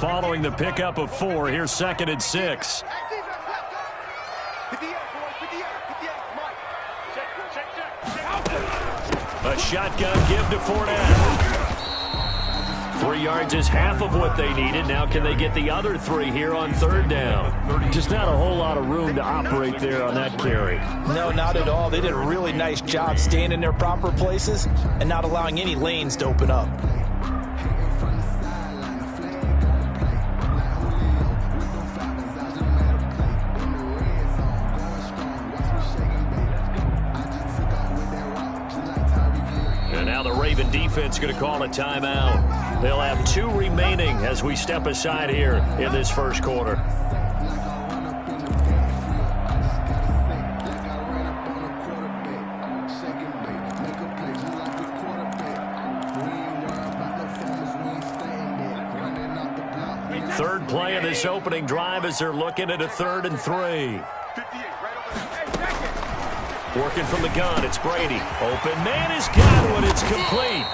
following the pickup of 4. Here's 2nd and 6. A shotgun give to Fournette. 3 yards is half of what they needed. Now can they get the other 3 here on 3rd down? Just not a whole lot of room to operate there on that carry. No, not at all. They did a really nice job staying in their proper places and not allowing any lanes to open up. And now the Raven defense going to call a timeout. They'll have 2 remaining as we step aside here in this first quarter. Third play of this opening drive as they're looking at a 3rd and 3. Working from the gun, it's Brady. Open man is Godwin, it's complete.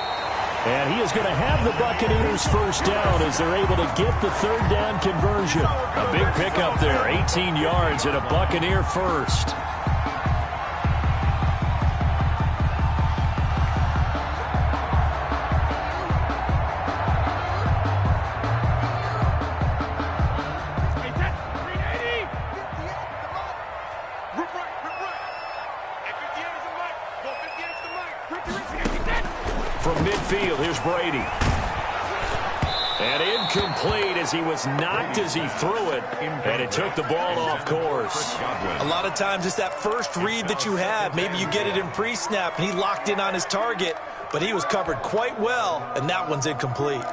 And he is going to have the Buccaneers first down as they're able to get the 3rd down conversion. A big pickup there, 18 yards and a Buccaneer first. From midfield, here's Brady. And incomplete as he was knocked as he threw it, and it took the ball off course. A lot of times it's that first read that you have. Maybe you get it in pre-snap, and he locked in on his target, but he was covered quite well, and that one's incomplete.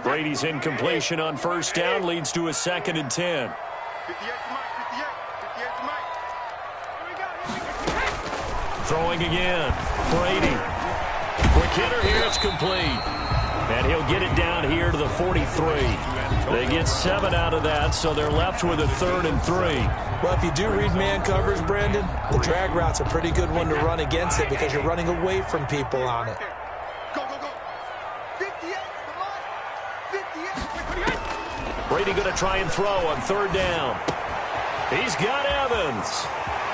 Brady's incompletion on first down leads to a 2nd and 10. Throwing again. Brady. Quick hitter here. It's complete. And he'll get it down here to the 43. They get 7 out of that, so they're left with a 3rd and 3. Well, if you do read man coverage, Brandon, the drag route's a pretty good one to run against it because you're running away from people on it. Brady going to try and throw on 3rd down. He's got Evans.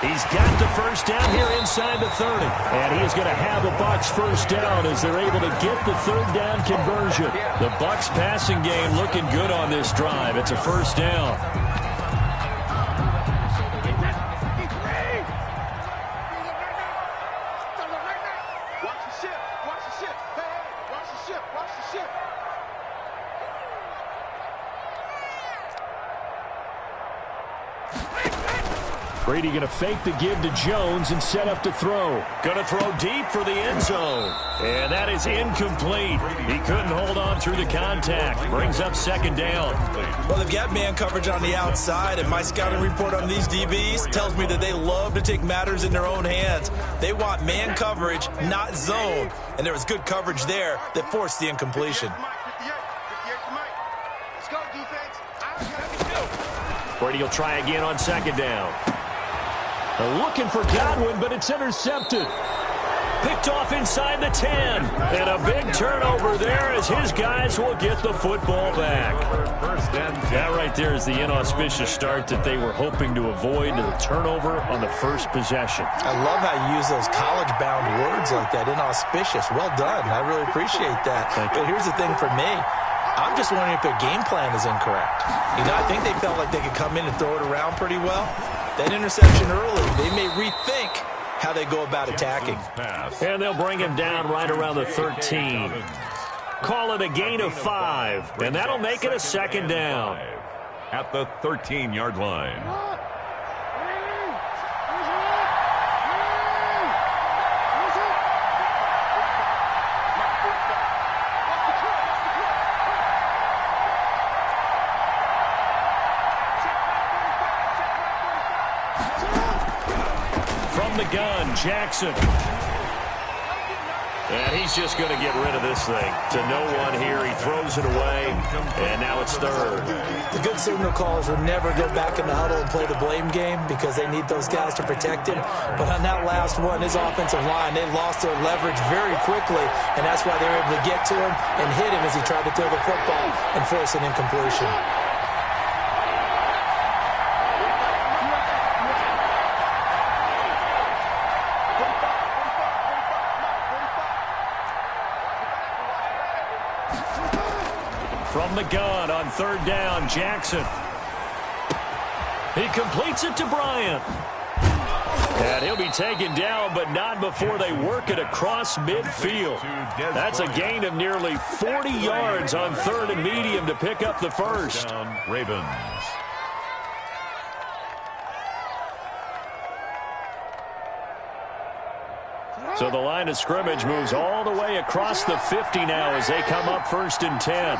He's got the first down here inside the 30. And he is going to have the Bucs first down as they're able to get the 3rd down conversion. The Bucs passing game looking good on this drive. It's a first down. Brady going to fake the give to Jones and set up to throw. Going to throw deep for the end zone. And that is incomplete. He couldn't hold on through the contact. Brings up 2nd down. Well, they've got man coverage on the outside, and my scouting report on these DBs tells me that they love to take matters in their own hands. They want man coverage, not zone. And there was good coverage there that forced the incompletion. Brady will try again on 2nd down. Looking for Godwin, but it's intercepted. Picked off inside the 10. And a big turnover there as his guys will get the football back. That right there is the inauspicious start that they were hoping to avoid, the turnover on the first possession. I love how you use those college-bound words like that, inauspicious. Well done. I really appreciate that. But here's the thing for me. I'm just wondering if their game plan is incorrect. You know, I think they felt like they could come in and throw it around pretty well. That interception early, they may rethink how they go about attacking. And they'll bring him down right around the 13. Call it a gain of 5, and that'll make it a 2nd down. At the 13-yard line. From the gun, Jackson. And he's just going to get rid of this thing. To no one here. He throws it away, and now it's third. The good signal callers would never go back in the huddle and play the blame game because they need those guys to protect him. But on that last one, his offensive line, they lost their leverage very quickly, and that's why they were able to get to him and hit him as he tried to throw the football and force an incompletion. From the gun on third down, Jackson. He completes it to Bryant. And he'll be taken down, but not before they work it across midfield. That's a gain of nearly 40 yards on third and medium to pick up the first. Ravens. So the line of scrimmage moves all the way across the 50 now as they come up first and 10.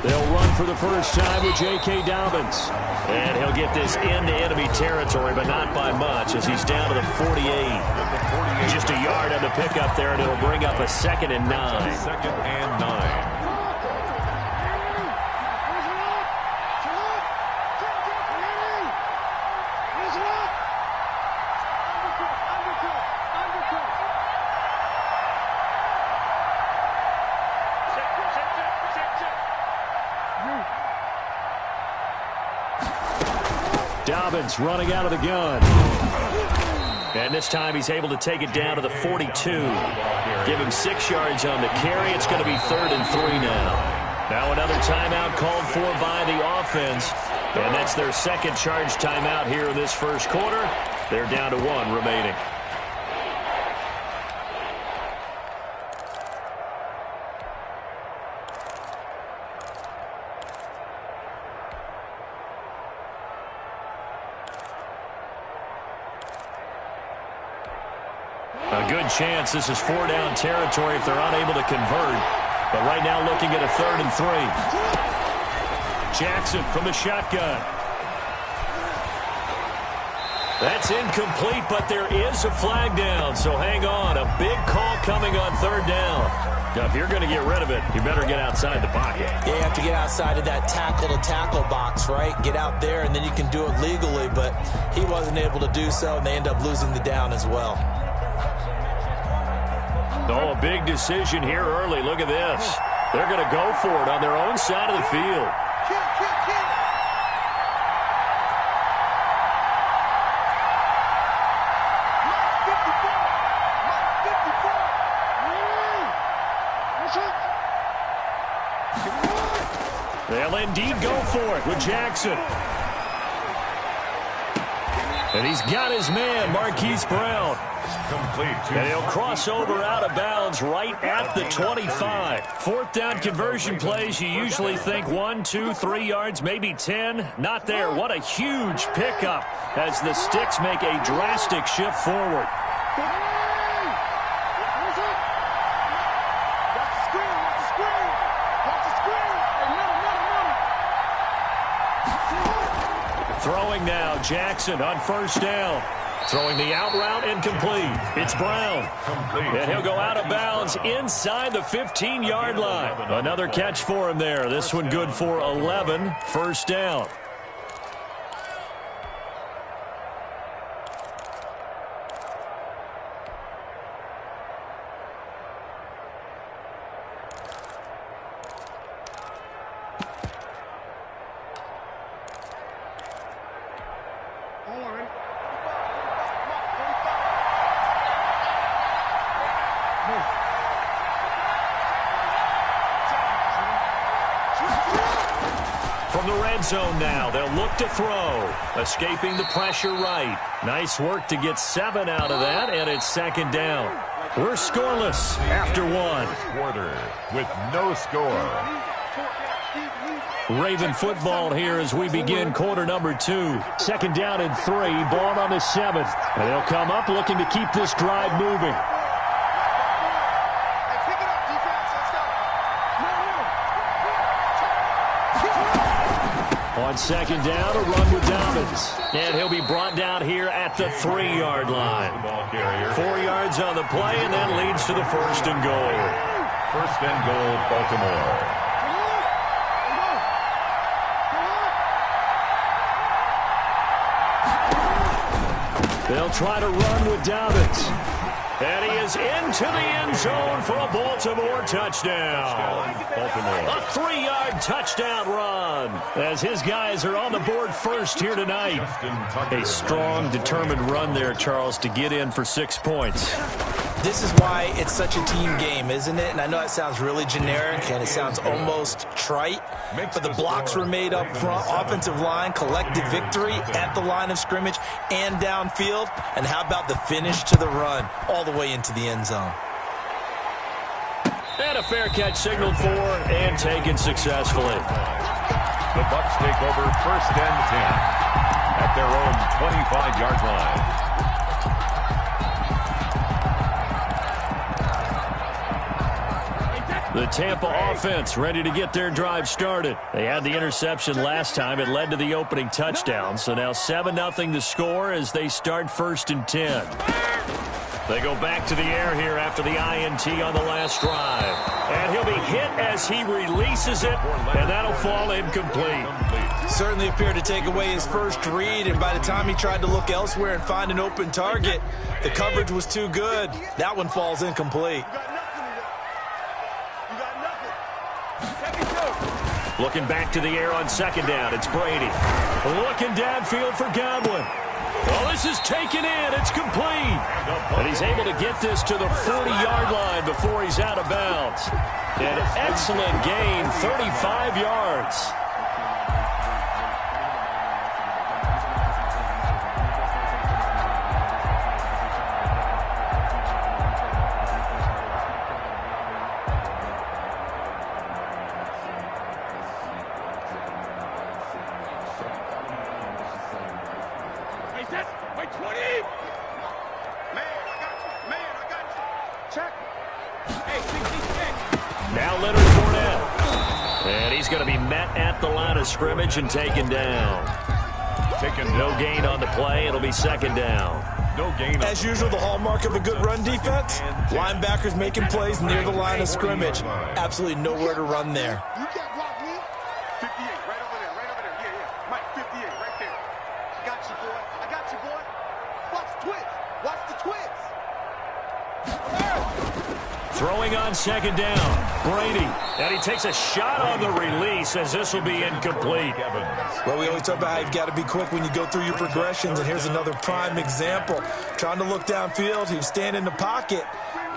They'll run for the first time with J.K. Dobbins. And he'll get this into enemy territory, but not by much as he's down to the 48. Just a yard on the pickup there, and it'll bring up a 2nd and 9. 2nd and 9. Dobbins running out of the gun. And this time he's able to take it down to the 42. Give him 6 yards on the carry. It's going to be 3rd and 3 now. Now another timeout called for by the offense. And that's their second charge timeout here in this first quarter. They're down to 1 remaining. A good chance this is 4-down territory if they're unable to convert. But right now looking at a 3rd and 3. Jackson from the shotgun. That's incomplete, but there is a flag down. So hang on. A big call coming on 3rd down. Now, if you're going to get rid of it, you better get outside the pocket. Yeah, you have to get outside of that tackle-to-tackle box, right? Get out there, and then you can do it legally. But he wasn't able to do so, and they end up losing the down as well. Oh, a big decision here early. Look at this. They're going to go for it on their own side of the field. They'll indeed go for it with Jackson. And he's got his man, Marquise Brown. And he'll cross over out of bounds right at the 25. 4th down conversion plays, you usually think 1, 2, 3 yards, maybe 10. Not there. What a huge pickup as the Sticks make a drastic shift forward. Throwing now, Jackson on 1st down. Throwing the out route incomplete. It's Brown. And he'll go out of bounds inside the 15-yard line. Another catch for him there. This one good for 11. 1st down. From the red zone now, they'll look to throw. Escaping the pressure right. Nice work to get 7 out of that, and it's 2nd down. We're scoreless after 1. Quarter with no score. Raven football here as we begin quarter number 2. 2nd down and 3, ball on the 7. And they'll come up looking to keep this drive moving. On second down, a run with Dobbins. And he'll be brought down here at the 3-yard line. 4 yards on the play, and that leads to the first and goal. First and goal, Baltimore. They'll try to run with Dobbins. And he is into the end zone for a Baltimore touchdown. Baltimore. A 3-yard touchdown run as his guys are on the board first here tonight. A strong, determined run there, Charles, to get in for 6 points. This is why it's such a team game, isn't it? And I know it sounds really generic and it sounds almost trite, but the blocks were made up front, offensive line, collective victory at the line of scrimmage and downfield. And how about the finish to the run all the way into the end zone? And a fair catch signaled for and taken successfully. The Bucs take over first and 10 at their own 25-yard line. The Tampa offense ready to get their drive started. They had the interception last time. It led to the opening touchdown. So now 7-0 to score as they start first and 10. They go back to the air here after the INT on the last drive. And he'll be hit as he releases it, and that'll fall incomplete. Certainly appeared to take away his first read, and by the time he tried to look elsewhere and find an open target, the coverage was too good. That one falls incomplete. Looking back to the air on second down, it's Brady. Looking downfield for Godwin. Well, this is taken in. It's complete. And he's able to get this to the 40-yard line before he's out of bounds. An excellent gain, 35 yards. Scrimmage and taken down. No gain on the play. It'll be second down. No gain. As usual, the hallmark of a good run defense, linebackers making plays near the line of scrimmage. Absolutely nowhere to run there. You got blocked, man. 58, right over there, right over there. Yeah. Mike, 58, right there. I got you, boy. I got you, boy. Watch the twist. Watch the twist. Throwing on second down, Brady. And he takes a shot on the release as this will be incomplete. Well, we always talk about how you've got to be quick when you go through your progressions, and here's another prime example. Trying to look downfield, he was standing in the pocket,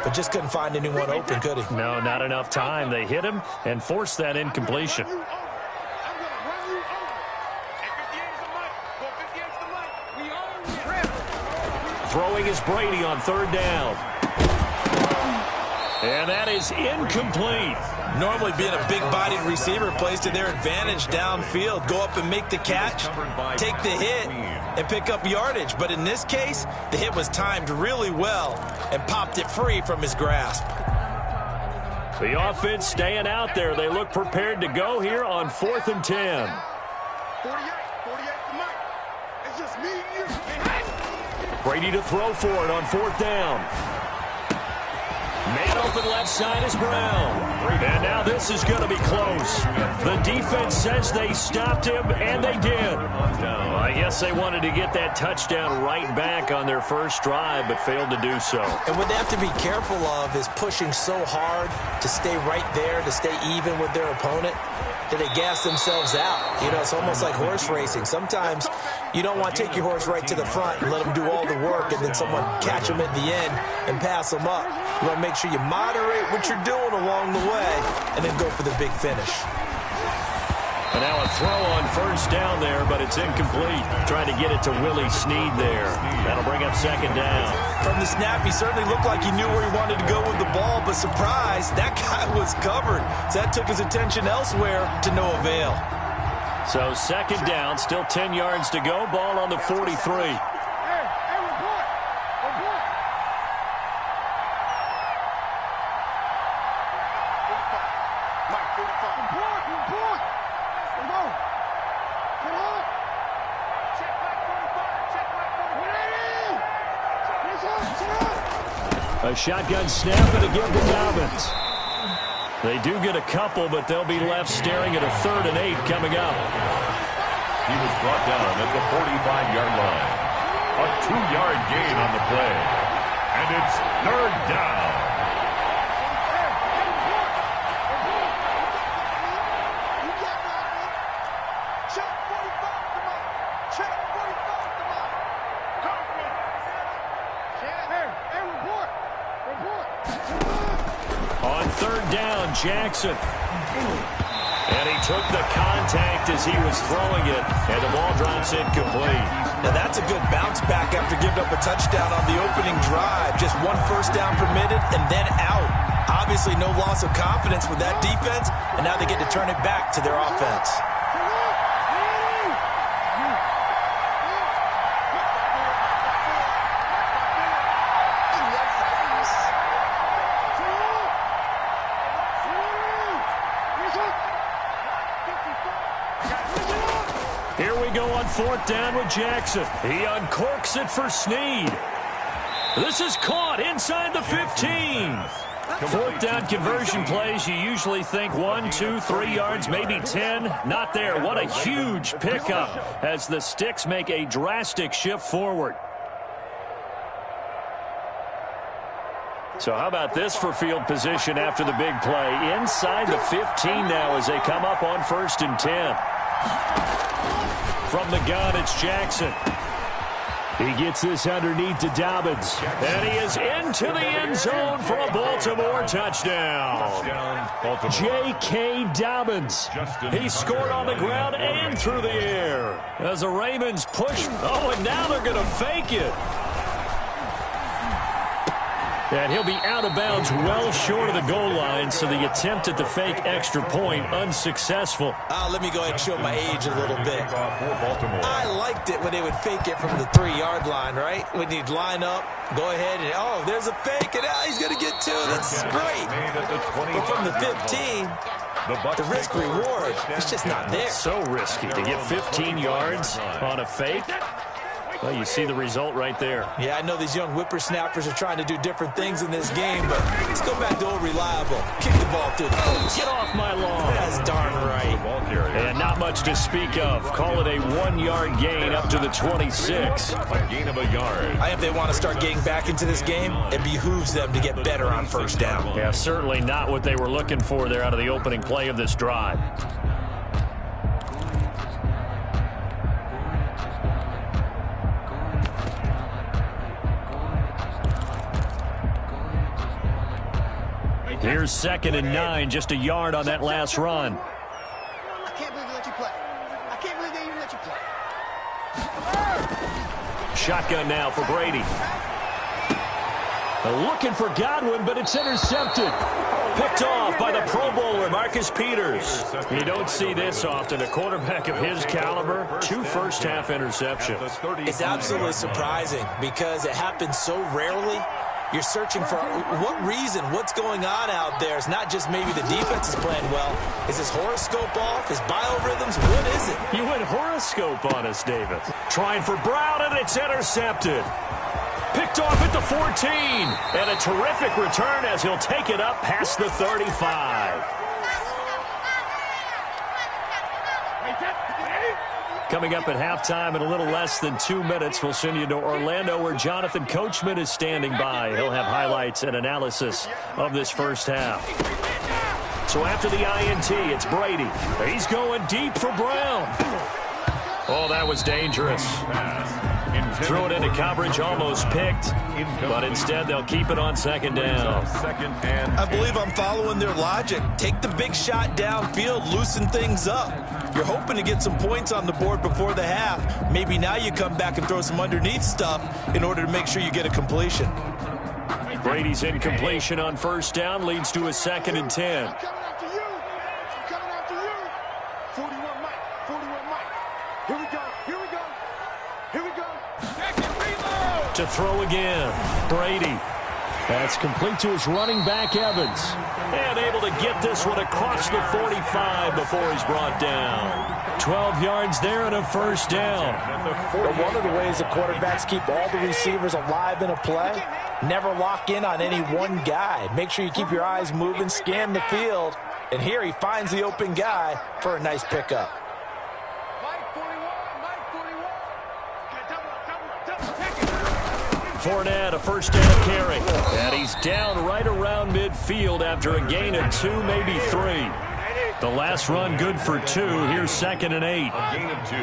but just couldn't find anyone open, could he? No, not enough time. They hit him and forced that incompletion. Throwing is Brady on third down. And that is incomplete. Normally being a big-bodied receiver plays to their advantage downfield. Go up and make the catch, take the hit, and pick up yardage. But in this case, the hit was timed really well and popped it free from his grasp. The offense staying out there. They look prepared to go here on 4th and 10. 48 to Mike. It's just me and you. Brady to throw for it on 4th down. Man open left side is Brown. And now this is going to be close. The defense says they stopped him, and they did. Well, I guess they wanted to get that touchdown right back on their first drive, but failed to do so. And what they have to be careful of is pushing so hard to stay right there, to stay even with their opponent, that they gas themselves out. You know, it's almost like horse racing. Sometimes you don't want to take your horse right to the front and let them do all the work, and then someone catch them at the end and pass them up. You want to make sure you moderate what you're doing along the way and then go for the big finish. And now a throw on first down there, but it's incomplete. Trying to get it to Willie Snead there. That'll bring up second down. From the snap, he certainly looked like he knew where he wanted to go with the ball, but surprise, that guy was covered. So that took his attention elsewhere to no avail. So second down, still 10 yards to go. Ball on the 43. A shotgun snap and a give to Dobbins. They do get a couple, but they'll be left staring at a 3rd and 8 coming up. He was brought down at the 45-yard line. A 2-yard gain on the play. And it's 3rd down. On 3rd down, Jackson. And he took the contact as he was throwing it, and the ball drops incomplete. Now that's a good bounce back after giving up a touchdown on the opening drive. Just 1 first down permitted and then out. Obviously no loss of confidence with that defense, and now they get to turn it back to their offense. Here we go on 4th down with Jackson. He uncorks it for Snead. This is caught inside the 15. 4th down conversion plays, you usually think 1, 2, 3 yards, maybe 10. Not there. What a huge pickup as the Sticks make a drastic shift forward. So how about this for field position after the big play? Inside the 15 now as they come up on 1st and 10. From the gun, it's Jackson. He gets this underneath to Dobbins. And he is into the end zone for a Baltimore touchdown. J.K. Dobbins. He scored on the ground and through the air. As the Ravens push. Oh, and now they're going to fake it. And he'll be out of bounds well short of the goal line, so the attempt at the fake extra point unsuccessful. Let me go ahead and show my age a little bit. I liked it when they would fake it from the 3-yard line, right? When you'd line up, go ahead and, oh, there's a fake, and he's going to get 2. That's great. But from the 15, the risk-reward, it's just not there. So risky to get 15 yards on a fake. Well, you see the result right there. Yeah, I know these young whippersnappers are trying to do different things in this game, but let's go back to old reliable. Kick the ball through the post. Get off my lawn. That's darn right. And not much to speak of. Call it a 1-yard gain up to the 26. A gain of a yard. If they want to start getting back into this game, it behooves them to get better on 1st down. Yeah, certainly not what they were looking for there out of the opening play of this drive. Here's 2nd and 9, just a yard on that last run. I can't believe they let you play. I can't believe they even let you play. Shotgun now for Brady. Looking for Godwin, but it's intercepted. Picked off by the Pro Bowler, Marcus Peters. You don't see this often. A quarterback of his caliber, 2 first-half interceptions. It's absolutely surprising because it happens so rarely. You're searching for what reason, what's going on out there. It's not just maybe the defense is playing well. Is his horoscope off? His biorhythms? What is it? You went horoscope on us, David. Trying for Brown, and it's intercepted. Picked off at the 14. And a terrific return as he'll take it up past the 35. Coming up at halftime in a little less than 2 minutes, we'll send you to Orlando where Jonathan Coachman is standing by. He'll have highlights and analysis of this first half. So after the INT, it's Brady. He's going deep for Brown. Oh, that was dangerous. Threw it into coverage, almost picked, but instead they'll keep it on 2nd down. I believe I'm following their logic. Take the big shot downfield, loosen things up. You're hoping to get some points on the board before the half. Maybe now you come back and throw some underneath stuff in order to make sure you get a completion. Brady's incompletion on 1st down leads to a 2nd and 10. I'm coming after you. I'm coming after you. 41 Mike. 41 Mike. Here we go. Here we go. Here we go. To throw again, Brady. That's complete to his running back, Evans. And able to get this one across the 45 before he's brought down. 12 yards there and a first down. But one of the ways the quarterbacks keep all the receivers alive in a play, never lock in on any one guy. Make sure you keep your eyes moving, scan the field. And here he finds the open guy for a nice pickup. Fournette, a first down carry. And he's down right around midfield after a gain of 2, maybe 3. The last run good for 2. Here's 2nd and 8. A gain of 2.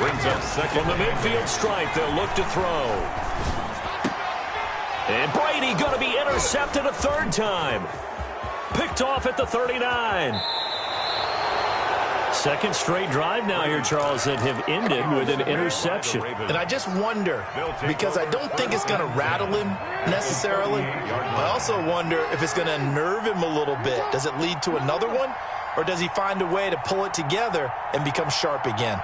Brings up second. From the midfield stripe, they'll look to throw. And Brady going to be intercepted a 3rd time. Picked off at the 39. Second straight drive now here, Charles, that have ended with an interception. And I just wonder, because I don't think it's going to rattle him necessarily. I also wonder if it's going to nerve him a little bit. Does it lead to another one? Or does he find a way to pull it together and become sharp again?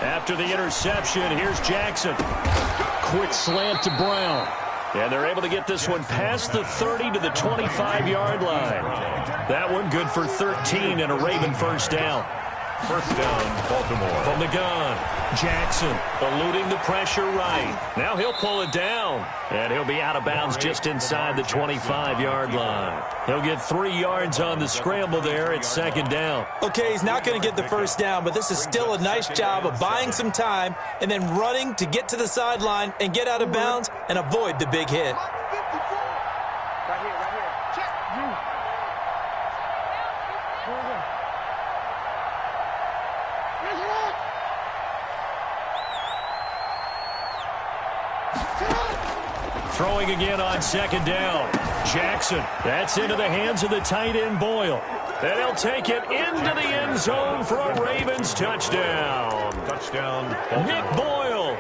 After the interception, here's Jackson. Quick slant to Brown. And they're able to get this one past the 30 to the 25-yard line. That one good for 13 and a Raven first down. First down, Baltimore. From the gun, Jackson eluding the pressure right. Now he'll pull it down. And he'll be out of bounds just inside the 25-yard line. He'll get 3 yards on the scramble there at 2nd down. Okay, he's not going to get the first down, but this is still a nice job of buying some time and then running to get to the sideline and get out of bounds and avoid the big hit. Throwing again on 2nd down. Jackson, that's into the hands of the tight end Boyle. And he'll take it into the end zone for a Ravens touchdown. Touchdown, Nick Boyle,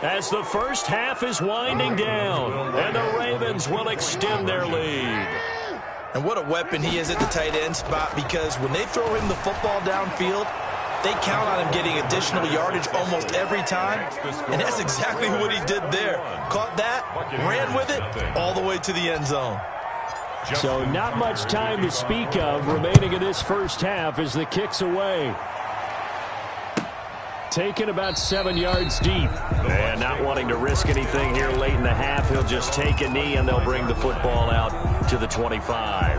as the first half is winding down. And the Ravens will extend their lead. And what a weapon he is at the tight end spot, because when they throw him the football downfield, they count on him getting additional yardage almost every time. And that's exactly what he did there. Caught that, ran with it, all the way to the end zone. So not much time to speak of remaining in this first half as the kick's away. Taken about 7 yards deep. And not wanting to risk anything here late in the half, he'll just take a knee and they'll bring the football out to the 25.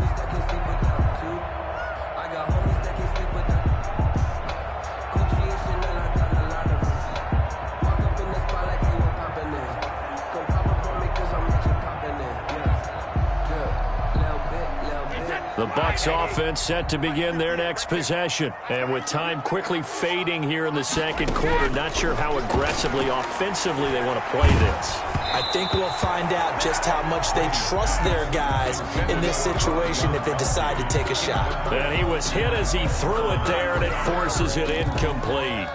The Bucs offense set to begin their next possession. And with time quickly fading here in the second quarter, not sure how aggressively, offensively they want to play this. I think we'll find out just how much they trust their guys in this situation if they decide to take a shot. And he was hit as he threw it there, and it forces it incomplete.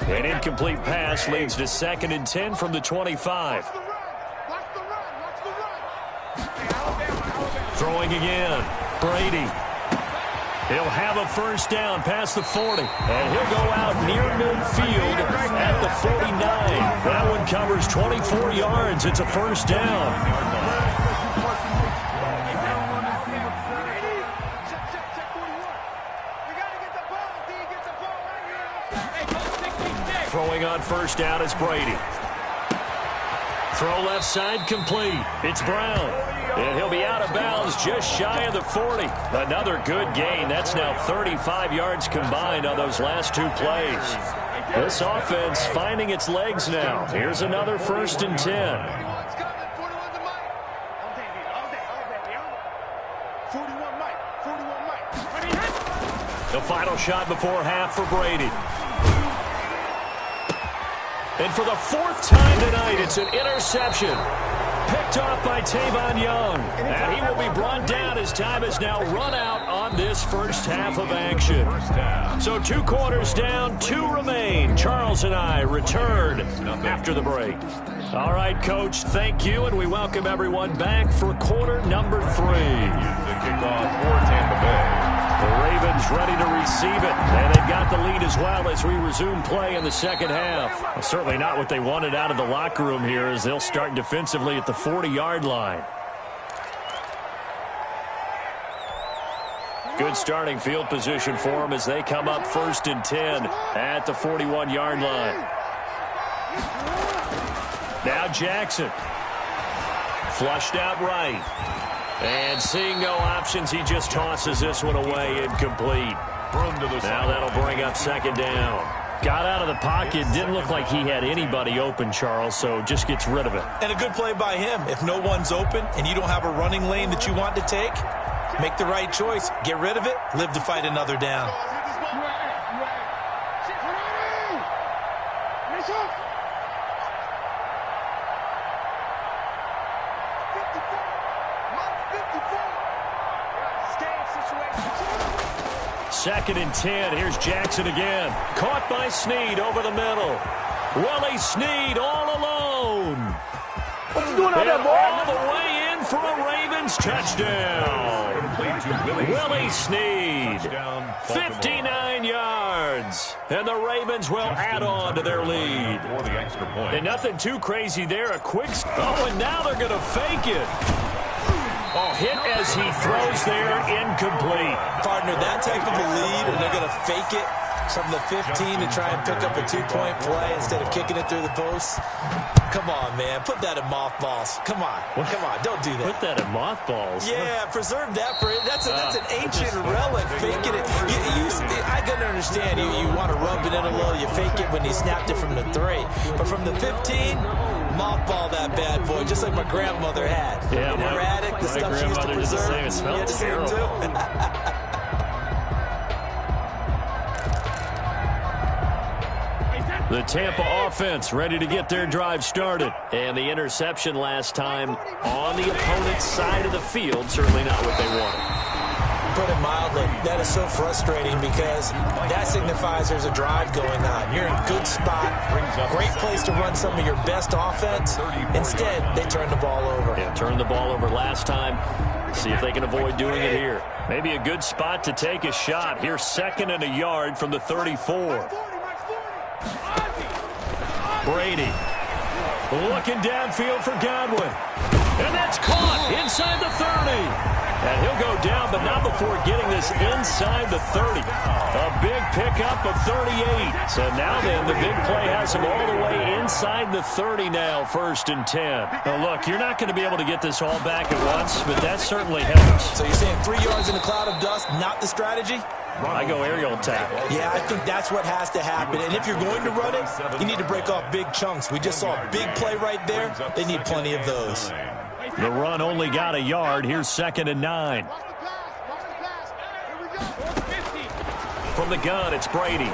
An incomplete pass leads to 2nd and 10 from the 25. Throwing again. Brady. He'll have a first down past the 40. And he'll go out near midfield at the 49. That one covers 24 yards. It's a first down. Throwing on first down is Brady. Throw left side complete. It's Brown. And he'll be out of bounds just shy of the 40. Another good gain. That's now 35 yards combined on those last 2 plays. This offense finding its legs now. Here's another 1st and 10. The final shot before half for Brady. And for the 4th time tonight, it's an interception. Picked off by Tavon Young. And he will be brought down as time has now run out on this first half of action. So 2 quarters down, 2 remain. Charles and I return after the break. All right, Coach, thank you, and we welcome everyone back for quarter number 3. The kickoff for Tampa Bay. The Ravens ready to receive it, and they've got the lead as well as we resume play in the second half. Well, certainly not what they wanted out of the locker room here as they'll start defensively at the 40-yard line. Good starting field position for them as they come up 1st and 10 at the 41-yard line. Now Jackson. Flushed out right. And seeing no options, he just tosses this one away, incomplete. Now that'll bring up 2nd down. Got out of the pocket, didn't look like he had anybody open, Charles, so just gets rid of it. And a good play by him. If no one's open and you don't have a running lane that you want to take, make the right choice. Get rid of it, live to fight another down. Second and 10. Here's Jackson again. Caught by Snead over the middle. Willie Snead all alone. What's he doing out there, boy? All the way in for a Ravens touchdown. Willie Snead. 59 yards. And the Ravens will add on to their lead. And nothing too crazy there. A quick... Oh, and now they're going to fake it. Oh, hit as he throws there, incomplete. Partner, that type of a lead, and they're going to fake it from the 15 to try and pick up a 2-point play instead of kicking it through the post. Come on, man. Put that in mothballs. Come on. Come on. Don't do that. Put that in mothballs? Yeah, preserve that for it. That's an ancient relic, faking it. I can understand you want to rub it in a little. You fake it when you snapped it from the 3. But from the 15, mothball that bad boy, just like my grandmother had. Yeah, in her attic, the stuff she used to preserve. It smells terrible. The Tampa offense ready to get their drive started. And the interception last time on the opponent's side of the field, certainly not what they wanted. Put it mildly, that is so frustrating because that signifies there's a drive going on. You're in a good spot, great place to run some of your best offense. Instead, they turn the ball over. Yeah, turned the ball over last time. See if they can avoid doing it here. Maybe a good spot to take a shot. Here's 2nd and a yard from the 34. Brady looking downfield for Godwin. And that's caught inside the 30. And he'll go down, but not before getting this inside the 30. A big pickup of 38. So now then, the big play has him all the way inside the 30 now, 1st and 10. Now look, you're not going to be able to get this all back at once, but that certainly helps. So you're saying 3 yards in a cloud of dust, not the strategy? I go aerial attack. Yeah, I think that's what has to happen. And if you're going to run it, you need to break off big chunks. We just saw a big play right there. They need plenty of those. The run only got a yard. Here's 2nd and 9. From the gun, it's Brady.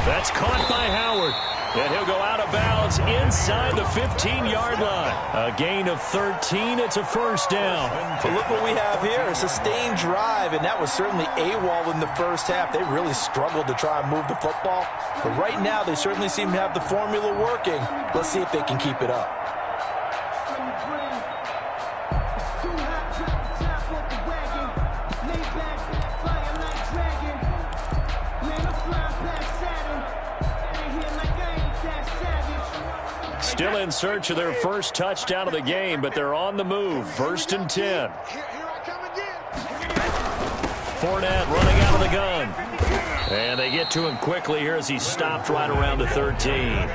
That's caught by Howard. And he'll go out of bounds inside the 15-yard line. A gain of 13. It's a 1st down. But look what we have here, a sustained drive, and that was certainly AWOL in the first half. They really struggled to try and move the football. But right now, they certainly seem to have the formula working. Let's see if they can keep it up. Still in search of their first touchdown of the game, but they're on the move. 1st and 10. Fournette running out of the gun. And they get to him quickly here as he stopped right around the 13.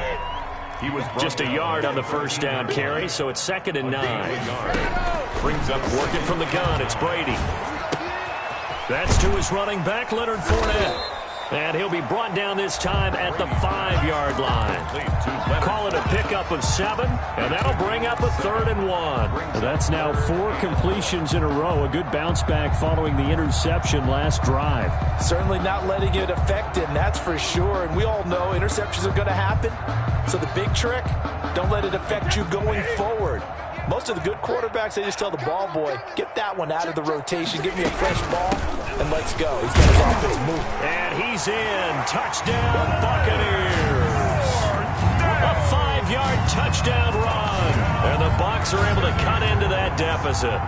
He was just a yard on the 1st down carry, so it's 2nd and 9. Brings up working from the gun. It's Brady. That's to his running back, Leonard Fournette. And he'll be brought down this time at the 5-yard line. Call it a pickup of 7, and that'll bring up a 3rd and 1. That's now 4 completions in a row. A good bounce back following the interception last drive. Certainly not letting it affect him, that's for sure. And we all know interceptions are going to happen. So the big trick, don't let it affect you going forward. Most of the good quarterbacks, they just tell the ball boy, get that one out of the rotation, give me a fresh ball, and let's go. He's got his offense moving. And he's in. Touchdown, Buccaneers. A 5-yard touchdown run. And the Bucs are able to cut into that deficit.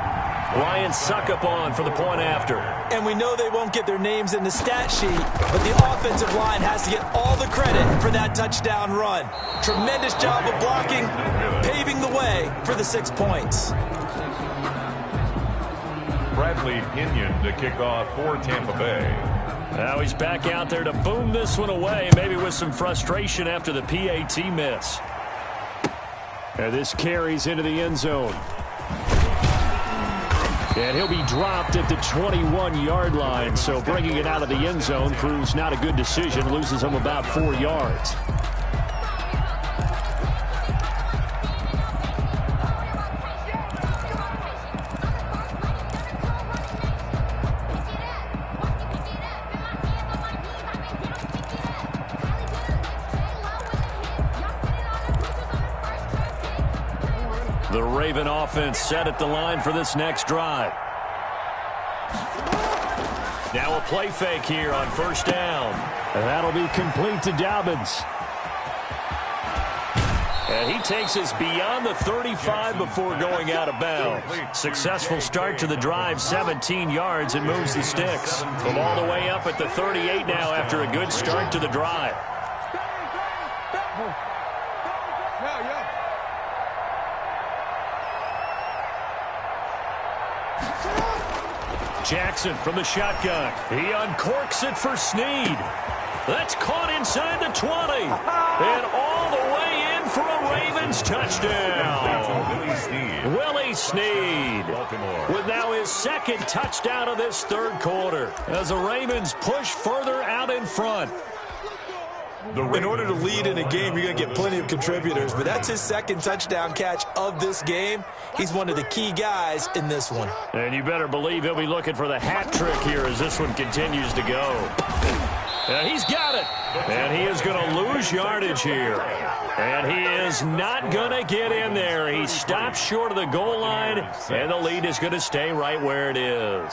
Ryan Succop for the point after. And we know they won't get their names in the stat sheet, but the offensive line has to get all the credit for that touchdown run. Tremendous job of blocking, paving the way for the 6 points. Bradley Pinion to kick off for Tampa Bay. Now he's back out there to boom this one away, maybe with some frustration after the PAT miss. And this carries into the end zone. And he'll be dropped at the 21-yard line, so bringing it out of the end zone proves not a good decision, loses him about 4 yards. The Raven offense set at the line for this next drive. Now a play fake here on first down. And that'll be complete to Dobbins. And he takes us beyond the 35 before going out of bounds. Successful start to the drive, 17 yards, and moves the sticks. From all the way up at the 38 now after a good start to the drive. Jackson from the shotgun. He uncorks it for Snead. That's caught inside the 20. And all the way in for a Ravens touchdown. Willie Snead with now his second touchdown of this third quarter as the Ravens push further out in front. In order to lead in a game, you're going to get plenty of contributors, but that's his second touchdown catch of this game. He's one of the key guys in this one. And you better believe he'll be looking for the hat trick here as this one continues to go. And he's got it. And he is going to lose yardage here. And he is not going to get in there. He stops short of the goal line, and the lead is going to stay right where it is.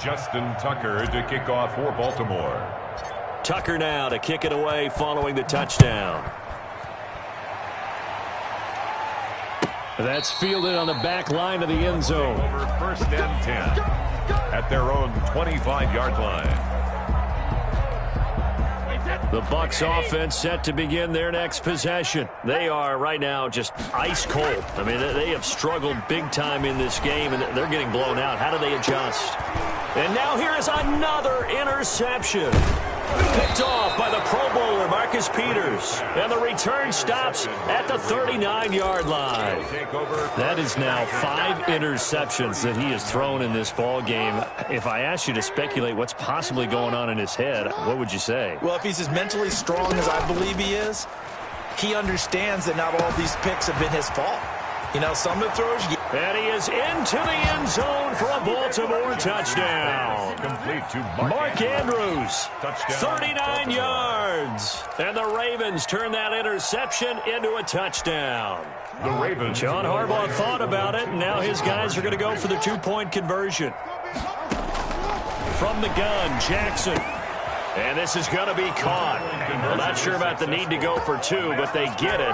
Justin Tucker to kick off for Baltimore. Tucker now to kick it away following the touchdown. That's fielded on the back line of the end zone. Over first and 10 at their own 25-yard line. The Bucs offense set to begin their next possession. They are right now just ice cold. I mean, they have struggled big time in this game, and they're getting blown out. How do they adjust? And now here is another interception. Picked off by the Pro Bowler, Marcus Peters. And the return stops at the 39-yard line. That is now 5 interceptions that he has thrown in this ball game. If I asked you to speculate what's possibly going on in his head, what would you say? Well, if he's as mentally strong as I believe he is, he understands that not all these picks have been his fault. You know, some of the throws... And he is into the end zone for a Baltimore touchdown. Complete to Mark Andrews, 39 yards. And the Ravens turn that interception into a touchdown. The Ravens. John Harbaugh thought about it, and now his guys are going to go for the 2-point conversion. From the gun, Jackson. And this is going to be caught. Well, not sure about the need to go for 2, but they get it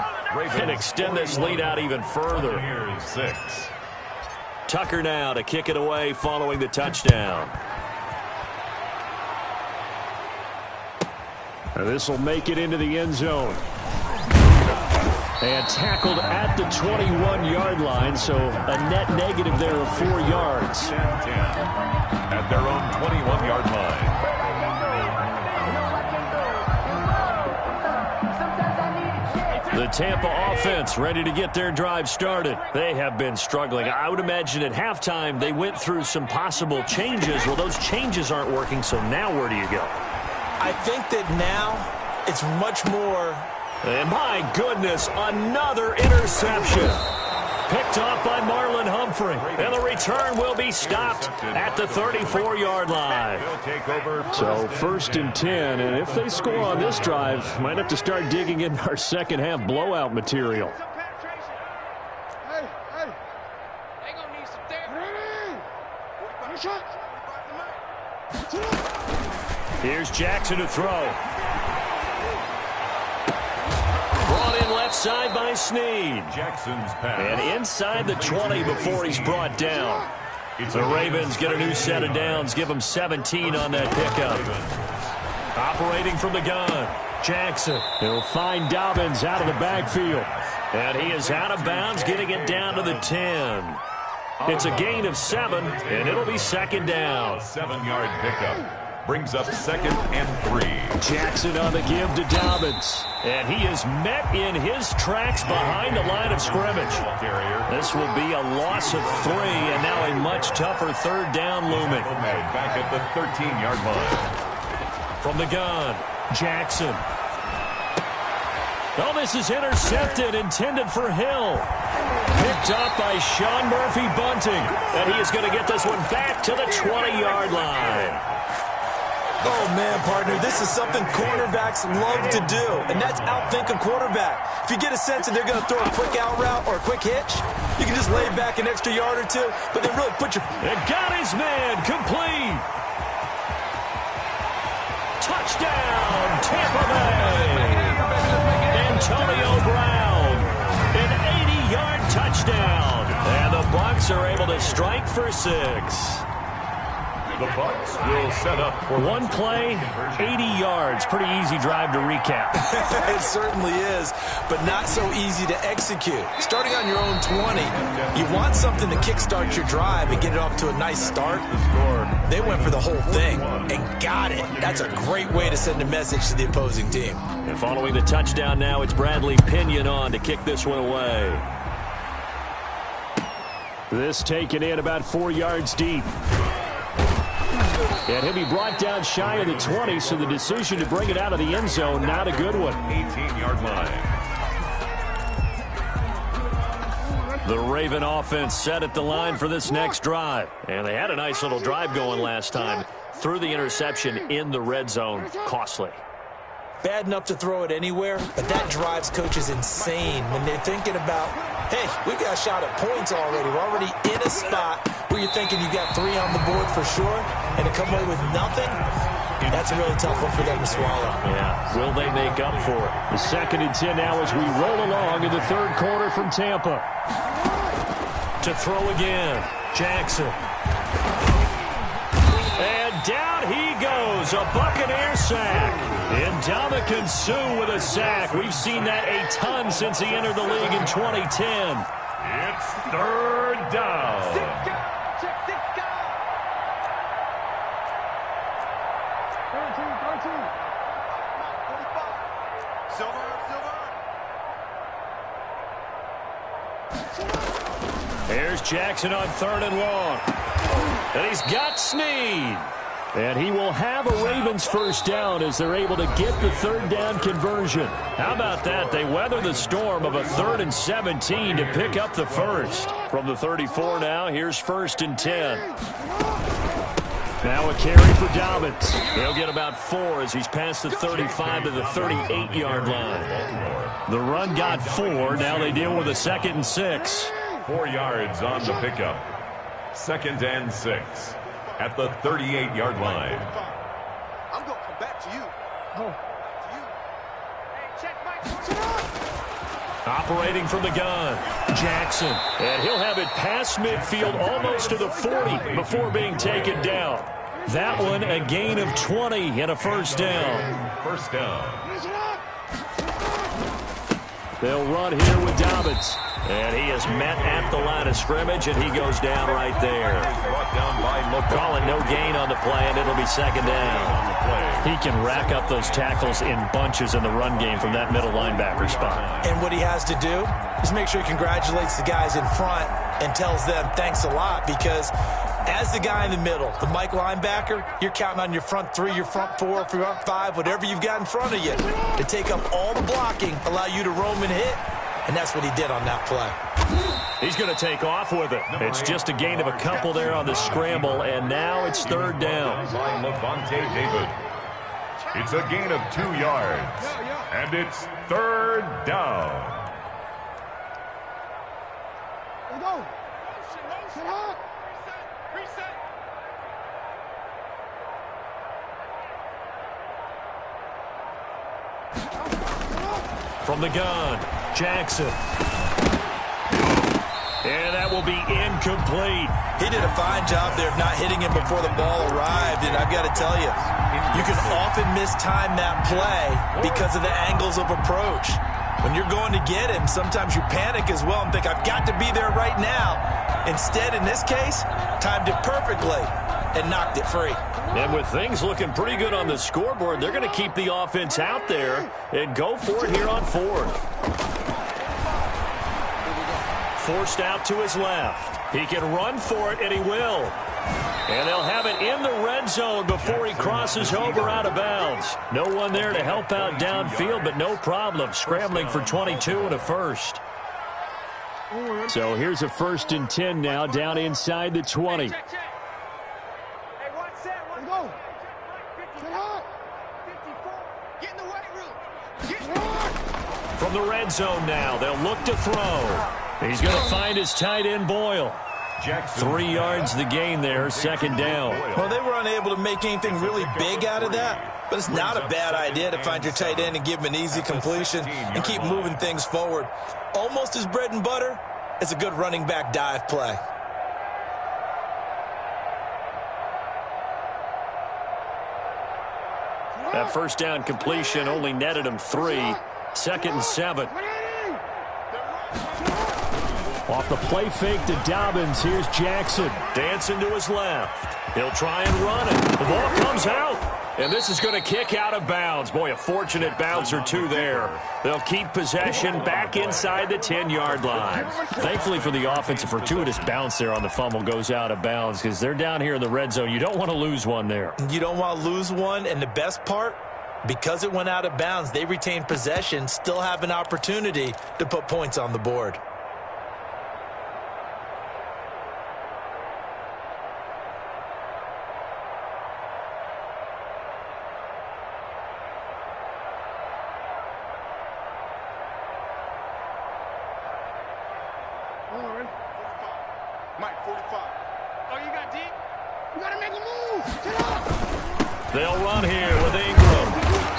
and extend this lead out even further. Here's 6. Tucker now to kick it away following the touchdown. And this will make it into the end zone. And tackled at the 21-yard line, so a net negative there of 4 yards. 10 at their own 21-yard line. The Tampa offense ready to get their drive started. They have been struggling. I would imagine at halftime they went through some possible changes. Well, those changes aren't working, so now where do you go? I think that now it's much more... And my goodness, another interception. picked off by Marlon Humphrey. And the return will be stopped at the 34-yard line. So 1st and 10, and if they score on this drive, might have to start digging in our second half blowout material. Here's Jackson to throw. Brought in left side by Snead. Jackson's pass. And inside the 20 before he's brought down. The Ravens get a new set of downs, give them 17 on that pickup. Operating from the gun, Jackson. He'll find Dobbins out of the backfield. And he is out of bounds, getting it down to the 10. It's a gain of 7, and it'll be 2nd down. 7-yard pickup. Brings up 2nd and 3. Jackson on the give to Dobbins. And he is met in his tracks behind the line of scrimmage. This will be a loss of 3, and now a much tougher 3rd down looming. Back at the 13-yard line. From the gun, Jackson. Oh, this is intercepted, intended for Hill. Picked up by Sean Murphy Bunting. And he is going to get this one back to the 20-yard line. Oh, man, partner, this is something cornerbacks love to do, and that's outthink a quarterback. If you get a sense that they're going to throw a quick out route or a quick hitch, you can just lay back an extra yard or two, but then really put your... And got his man complete. Touchdown, Tampa Bay. Antonio Brown, an 80-yard touchdown. And the Bucs are able to strike for 6. The Bucs will set up for one play, 80 yards. Pretty easy drive to recap. It certainly is, but not so easy to execute. Starting on your own 20, you want something to kickstart your drive and get it off to a nice start. They went for the whole thing and got it. That's a great way to send a message to the opposing team. And following the touchdown now, it's Bradley Pinion on to kick this one away. This taken in about 4 yards deep. And he'll be brought down shy of the 20, so the decision to bring it out of the end zone, not a good one. 18-yard line. The Raven offense set at the line for this next drive. And they had a nice little drive going last time. Threw the interception in the red zone. Costly. Bad enough to throw it anywhere, but that drives coaches insane when they're thinking about, hey, we got a shot at points already. We're already in a spot where you're thinking you got 3 on the board for sure, and to come away with nothing, that's a really tough one for them to swallow. Yeah, will they make up for it? The 2nd and 10 now as we roll along in the 3rd quarter from Tampa. To throw again, Jackson. And down he goes, a Buccaneer sack. Ndamukong Suh with a sack. We've seen that a ton since he entered the league in 2010. It's 3rd down. Here's Jackson on 3rd and long. And he's got Snead. And he will have a Ravens 1st down as they're able to get the 3rd down conversion. How about that? They weather the storm of a 3rd and 17 to pick up the 1st. From the 34 now, here's 1st and 10. Now a carry for Dobbins. He'll get about 4 as he's past the 35 to the 38-yard line. The run got 4. Now they deal with a 2nd and 6. 4 yards on the pickup. 2nd and 6 at the 38-yard line. I'm going to come back to you. Operating from the gun, Jackson. And he'll have it past midfield almost to the 40 before being taken down. That one a gain of 20 and a 1st down. 1st down. They'll run here with Dobbins. And he is met at the line of scrimmage, and he goes down right there. Brought down by Calling no gain on the play, and it'll be 2nd down. He can rack up those tackles in bunches in the run game from that middle linebacker spot. And what he has to do is make sure he congratulates the guys in front and tells them thanks a lot, because as the guy in the middle, the Mike linebacker, you're counting on your front 3, your front 4, your front 5, whatever you've got in front of you to take up all the blocking, allow you to roam and hit. And that's what he did on that play. He's going to take off with it. It's just a gain of a couple there on the scramble, and now it's third down. By Levante David. It's a gain of 2 yards, and it's third down. Let's go. Sit up. Reset. From the gun, Jackson. And that will be incomplete. He did a fine job there of not hitting him before the ball arrived, and I've got to tell you, you can often mistime that play because of the angles of approach. When you're going to get him, sometimes you panic as well and think, I've got to be there right now. Instead, in this case, timed it perfectly and knocked it free. And with things looking pretty good on the scoreboard, they're going to keep the offense out there and go for it here on fourth. Forced out to his left. He can run for it, and he will. And they'll have it in the red zone before he crosses over out of bounds. No one there to help out downfield, but no problem. Scrambling for 22 and a first. So here's a 1st and 10 now, down inside the 20. Let's go. Sit up. Get in the weight room. From the red zone now, they'll look to throw. He's going to find his tight end, Boyle. 3 yards the gain there, 2nd down. Well, they were unable to make anything really big out of that, but it's not a bad idea to find your tight end and give him an easy completion and keep moving things forward. Almost as bread and butter as a good running back dive play. That 1st down completion only netted him 3. 2nd and 7. Off the play fake to Dobbins, here's Jackson. Dancing to his left. He'll try and run it. The ball comes out. And this is going to kick out of bounds. Boy, a fortunate bounce or two there. They'll keep possession back inside the 10-yard line. Thankfully for the offense, a fortuitous bounce there on the fumble goes out of bounds because they're down here in the red zone. You don't want to lose one there. You don't want to lose one, and the best part, because it went out of bounds, they retain possession, still have an opportunity to put points on the board. Mike, 45. Oh, you got deep? You got to make a move. Sit up. They'll run here with Ingram.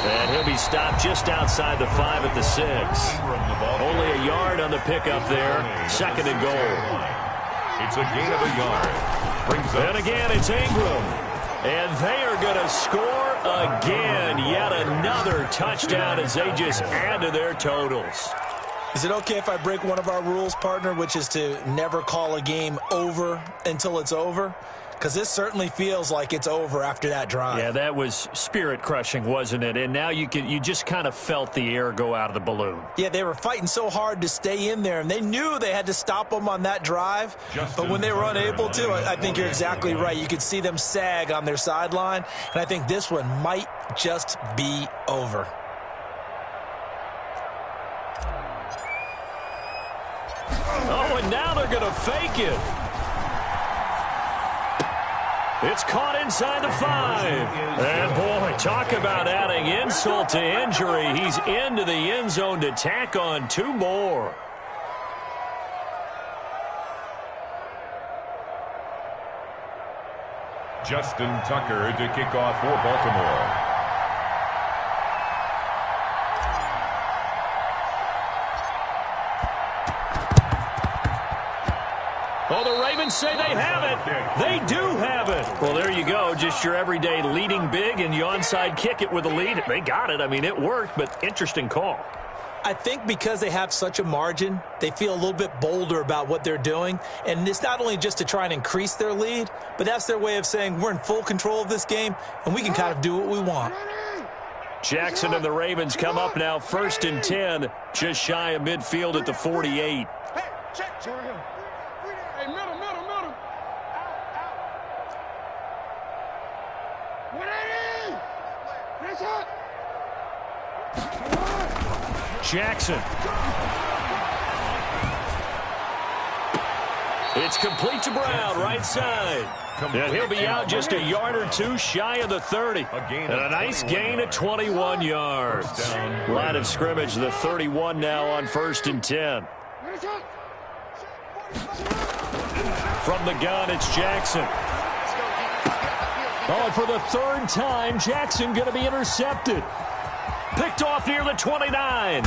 And he'll be stopped just outside the 5 at the 6. Only a yard on the pickup there. 2nd and goal. It's a gain of a yard. And again, it's Ingram. And they are going to score again. Yet another touchdown as they just add to their totals. Is it okay if I break one of our rules, partner, which is to never call a game over until it's over? Because this certainly feels like it's over after that drive. Yeah, that was spirit-crushing, wasn't it? And now you just kind of felt the air go out of the balloon. Yeah, they were fighting so hard to stay in there, and they knew they had to stop them on that drive. But when they were unable to, I think you're exactly right. You could see them sag on their sideline, and I think this one might just be over. Oh, and now they're going to fake it. It's caught inside the 5. And, boy, talk about adding insult to injury. He's into the end zone to tack on 2 more. Justin Tucker to kick off for Baltimore. Oh, the Ravens say they have it. They do have it. Well, there you go. Just your everyday leading big, and you onside kick it with a lead. They got it. I mean, it worked, but interesting call. I think because they have such a margin, they feel a little bit bolder about what they're doing. And it's not only just to try and increase their lead, but that's their way of saying we're in full control of this game, and we can kind of do what we want. Jackson and the Ravens come up now 1st and 10, just shy of midfield at the 48. Hey, check. Hey, middle. Out. 180. Press up. Jackson. It's complete to Brown, right side. And he'll be out just a yard or two shy of the 30. And a nice gain of 21 yards. Line of scrimmage, the 31 now on 1st and 10. From the gun, it's Jackson. Oh, and for the 3rd time, Jackson going to be intercepted. Picked off near the 29.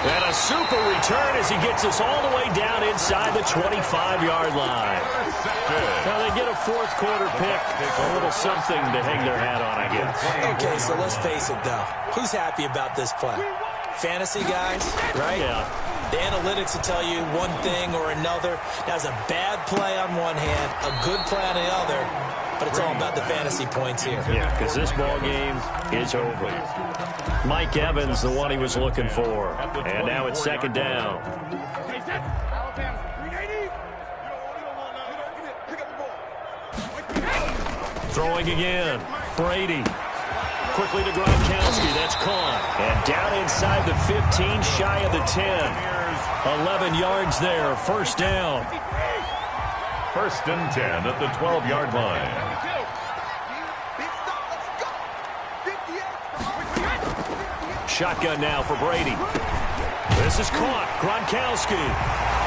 And a super return as he gets us all the way down inside the 25-yard line. Now they get a 4th quarter pick. A little something to hang their hat on, I guess. Okay, so let's face it, though. Who's happy about this play? Fantasy guys, right? Yeah. The analytics will tell you one thing or another. That's a bad play on one hand, a good play on the other. But it's all about the fantasy points here. Yeah, because this ball game is over. Mike Evans, the one he was looking for. And now it's 2nd down. Throwing again. Brady. Quickly to Gronkowski. That's caught. And down inside the 15, shy of the 10. 11 yards there. 1st down. 1st and 10 at the 12-yard line. Shotgun now for Brady. This is caught. Gronkowski.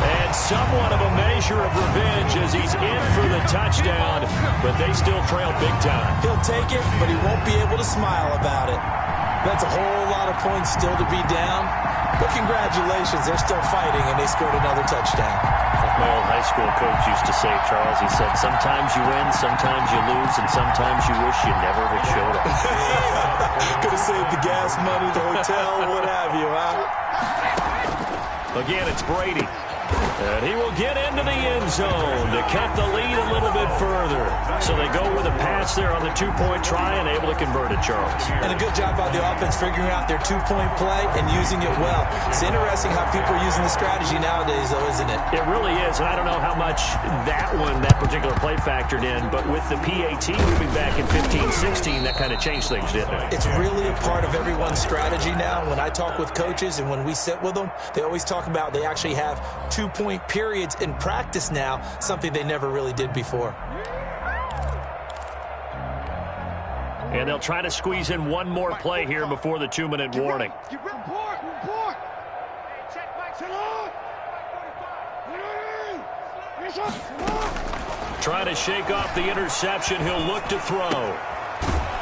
And somewhat of a measure of revenge as he's in for the touchdown, but they still trail big time. He'll take it, but he won't be able to smile about it. That's a whole lot of points still to be down. But congratulations, they're still fighting, and they scored another touchdown. Like my old high school coach used to say, Charles, he said, sometimes you win, sometimes you lose, and sometimes you wish you never had showed up. Could have saved the gas money, the hotel, what have you, huh? Again, it's Brady. And he will get into the end zone to cut the lead a little bit further. So they go with a pass there on the 2-point try and able to convert it, Charles. And a good job by the offense figuring out their 2-point play and using it well. It's interesting how people are using the strategy nowadays, though, isn't it? It really is, and I don't know how much that particular play factored in, but with the PAT moving back in 15-16, that kind of changed things, didn't it? It's really a part of everyone's strategy now. When I talk with coaches and when we sit with them, they always talk about they actually have 2-point periods in practice now, something they never really did before. And they'll try to squeeze in one more play here before the 2-minute warning. Trying to shake off the interception. He'll look to throw.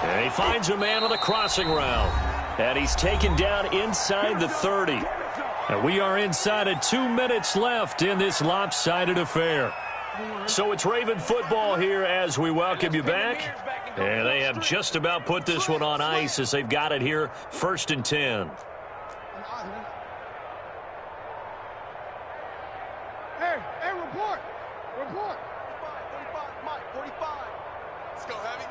And he finds a man on the crossing route. And he's taken down inside the 30. And we are inside of 2 minutes left in this lopsided affair. So it's Raven football here as we welcome you back. And they have just about put this one on ice as they've got it here, 1st and 10. Hey, report. 45, Mike, 45. Let's go heavy.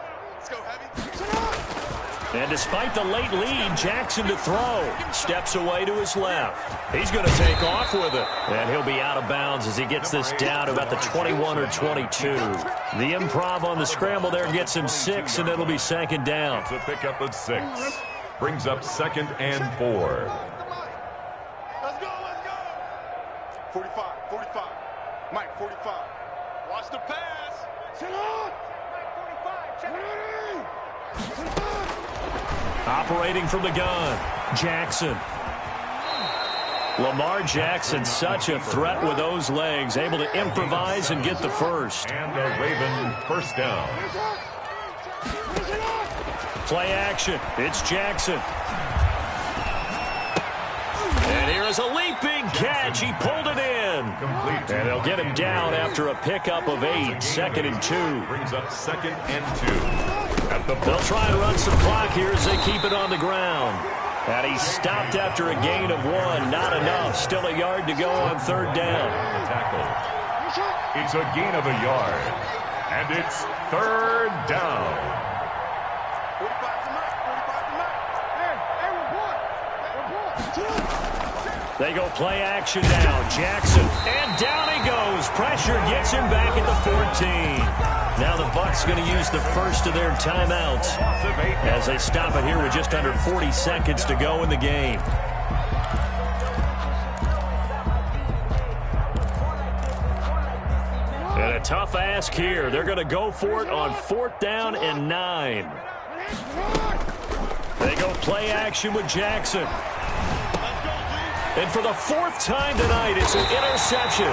And despite the late lead, Jackson to throw. Steps away to his left. He's going to take off with it. And he'll be out of bounds as he gets this down to about the 21 or 22. The improv on the scramble there gets him 6, and it'll be 2nd down. It's a pickup of 6. Brings up 2nd and 4. Let's go. 45. Mike, 45. Watch the pass. Sit on. Mike, 45. Check it. Operating from the gun, Jackson. Lamar Jackson, such a threat with those legs, able to improvise and get the first. And a Raven 1st down. Play action. It's Jackson. And here is a leaping catch. He pulled it in. Complete. And they'll get him down after a pickup of 8. 2nd and 2. Brings up 2nd and 2. They'll try and run some clock here as they keep it on the ground. And he stopped after a gain of 1. Not enough. Still a yard to go on 3rd down. Tackle. It's a gain of a yard. And it's 3rd down. 45 to Mike. Hey, report. They go play action now. Jackson. And down he goes. Pressure gets him back at the 14. Now the Bucs going to use the first of their timeouts as they stop it here with just under 40 seconds to go in the game. A tough ask here. They're going to go for it on 4th down and 9. They go play action with Jackson. And for the 4th time tonight, it's an interception.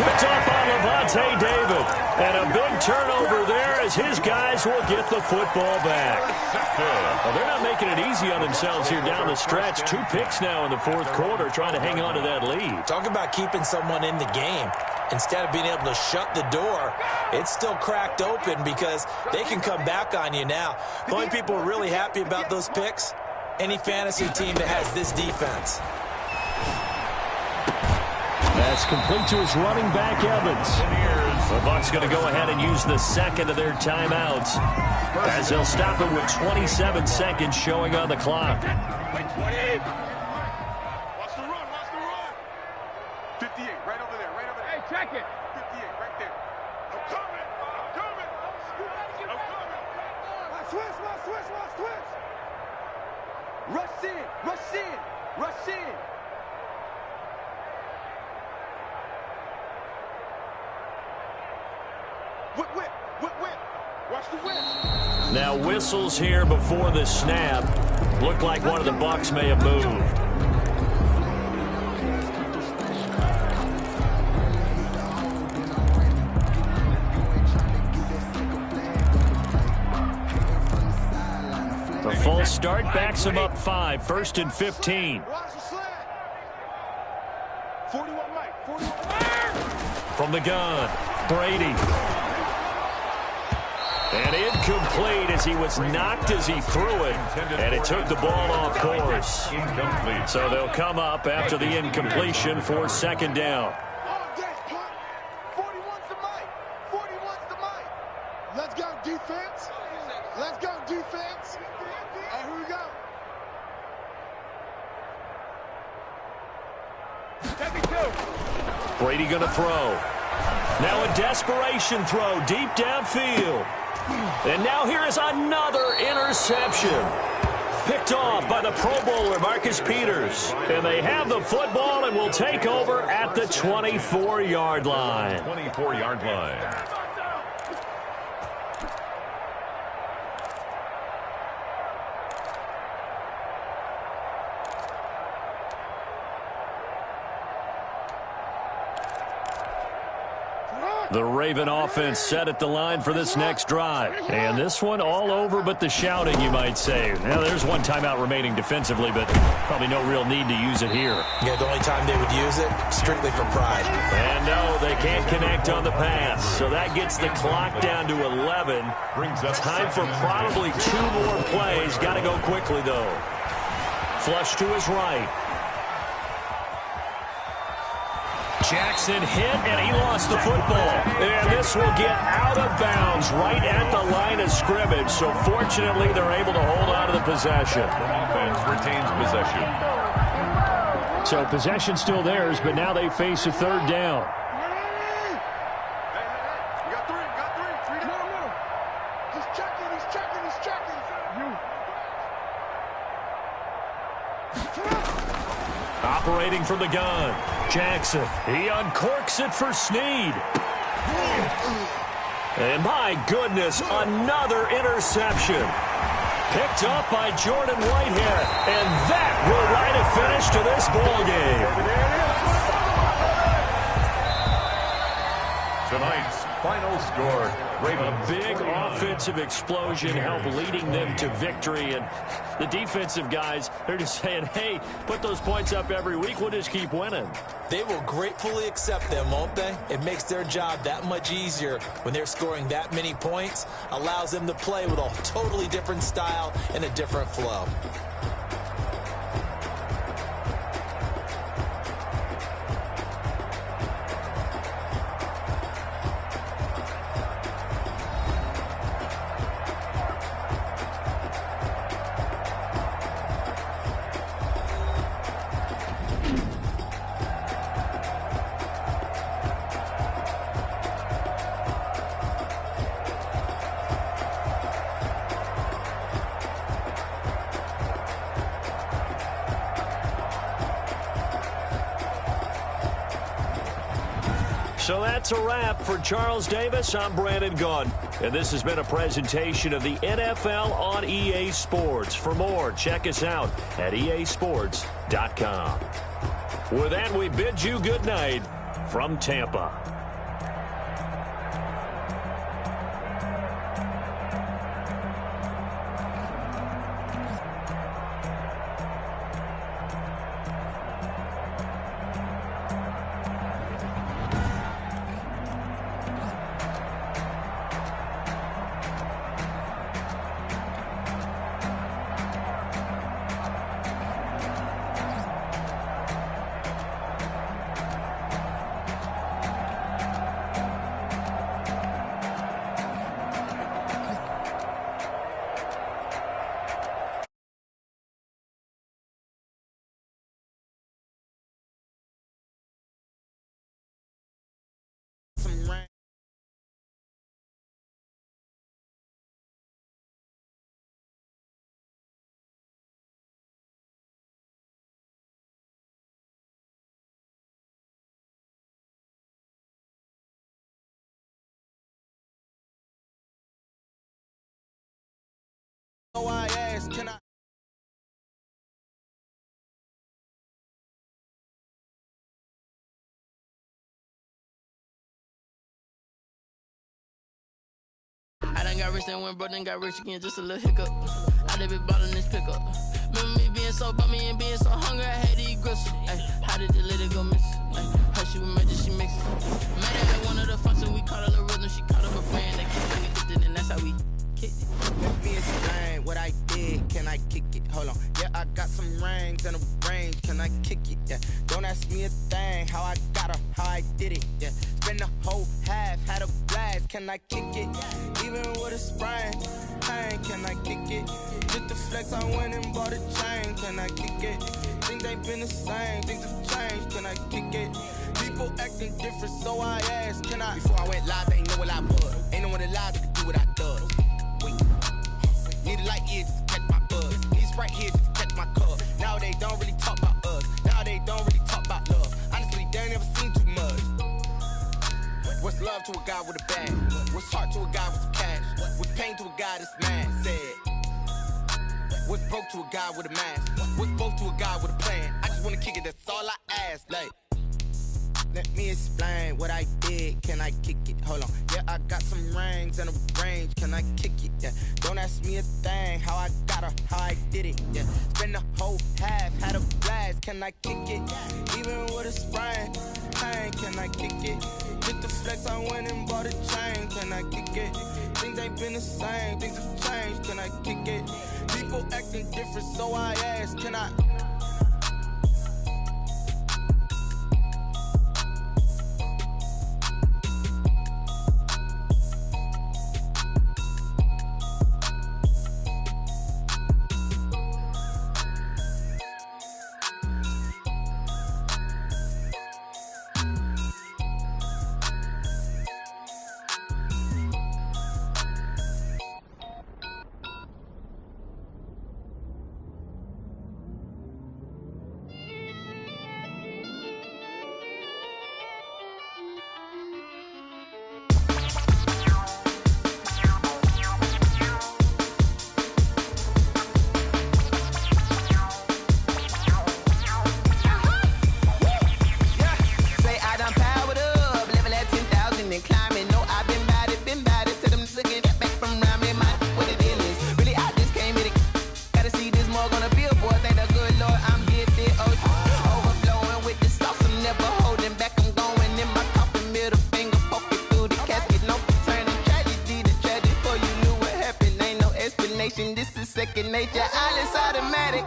Picked up by Levante David. And a big turnover there as his guys will get the football back. Well, they're not making it easy on themselves here down the stretch. 2 picks now in the 4th quarter trying to hang on to that lead. Talk about keeping someone in the game. Instead of being able to shut the door, it's still cracked open because they can come back on you now. The only people really happy about those picks, any fantasy team that has this defense. That's complete to his running back, Evans. The Bucs going to go ahead and use the 2nd of their timeouts as they'll stop it with 27 seconds showing on the clock. Watch the run, watch the run. 58, right over there, right over there. Hey, check it. 58, right there. I'm coming, I'm coming. I'm coming. Watch switch, watch switch, watch switch. Rush in, rush in, rush in. Whip, whip, whip, whip. Watch the whip. Now whistles here before the snap. Looked like one of the Bucs may have moved. The false start backs him up 5. 1st and 15. Watch the slant. 41 Mike, 41 Mike. From the gun, Brady. And incomplete as he was knocked as he threw it. And it took the ball off course. So they'll come up after the incompletion for 2nd down. 41's the Mike. 41's the Mike. Let's go defense. Let's go defense. All right, here we go. Brady going to throw. Now a desperation throw deep downfield. And now here is another interception. Picked off by the Pro Bowler, Marcus Peters. And they have the football and will take over at the 24-yard line. 24-yard line. The Raven offense set at the line for this next drive. And this one all over but the shouting, you might say. Now, there's one timeout remaining defensively, but probably no real need to use it here. Yeah, the only time they would use it, strictly for pride. And no, they can't connect on the pass. So that gets the clock down to 11. Time for probably 2 more plays. Got to go quickly, though. Flush to his right. Jackson hit, and he lost the football. And this will get out of bounds right at the line of scrimmage. So fortunately, they're able to hold on to the possession. Offense retains possession. So possession still theirs, but now they face a 3rd down. Hey, you got 3, you got 3. 3 down. No. He's checking, he's checking, he's checking. Operating from the gun, Jackson. He uncorks it for Snead. And my goodness, another interception. Picked up by Jordan Whitehead. And that will write a finish to this ball game. Tonight's final score, Ravens. A big offensive explosion helped leading them to victory. And the defensive guys, they're just saying, hey, put those points up every week. We'll just keep winning. They will gratefully accept them, won't they? It makes their job that much easier when they're scoring that many points. Allows them to play with a totally different style and a different flow. So that's a wrap for Charles Davis. I'm Brandon Gunn, and this has been a presentation of the NFL on EA Sports. For more, check us out at easports.com. With that, we bid you good night from Tampa. I ask, can I? I done got rich and went broke, then got rich again, just a little hiccup. I done been ballin' this pickup. Remember me being so bummy and being so hungry, I had to eat gristle. Ay, how did the lady go miss? How she was magic, she mixed. Made her at one of the functions, we caught her the rhythm, she caught up a friend, they kicked it, and that's how we kicked it. Let me explain what I did, can I kick it? Hold on, yeah, I got some rings and a range, can I kick it? Yeah, don't ask me a thing, how I got her, how I did it. Yeah, spend the whole half, had a blast, can I kick it? Even with a sprain, pain, can I kick it? Just the flex, I went and bought a chain, can I kick it? Things ain't been the same, things have changed, can I kick it? People acting different, so I asked, can I? Before I went live, they ain't know what I was. Ain't no one alive that could do what I does. Wait, need a light here just to catch my buzz. Need a Sprite here just to catch my cup. Now they don't really talk about us. Now they don't really talk about love. Honestly, they ain't never seen too much. What's love to a guy with a bag? What's heart to a guy with some cash? What's pain to a guy that's mad? Said. What's broke to a guy with a mask? What's both to a guy with a plan? I just wanna kick it, that's all I ask. Like, let me explain what I did, can I kick it? Hold on, yeah, I got some rings and a range, can I kick it? Yeah, don't ask me a thing, how I got her, how I did it. Yeah, spend the whole half, had a blast, can I kick it? Even with a sprain, pain, can I kick it? Just the flex, I went and bought a chain, can I kick it? Things ain't been the same, things have changed, can I kick it? People acting different, so I ask, can I? This is second nature, all is automatic.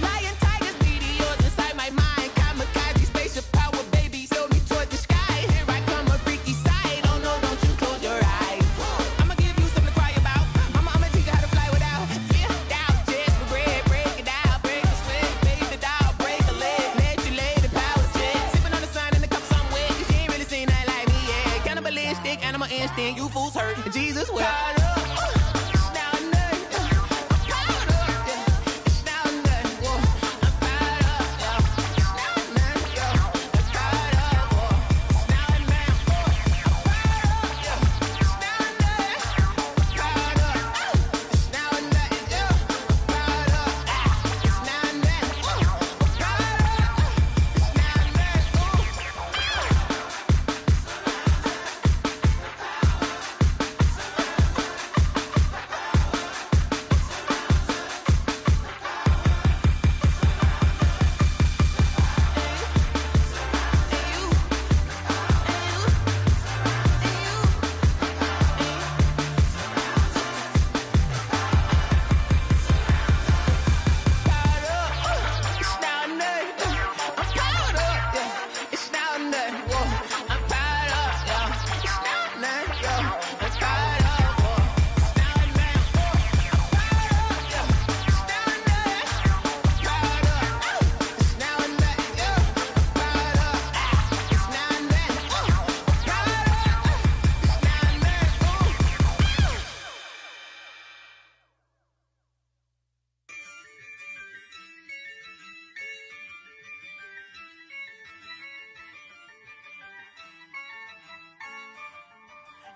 Lion tigers, meteors inside my mind. Kamikaze, spaceship power, baby. Sold me torch saying you fools hurt. Jesus will.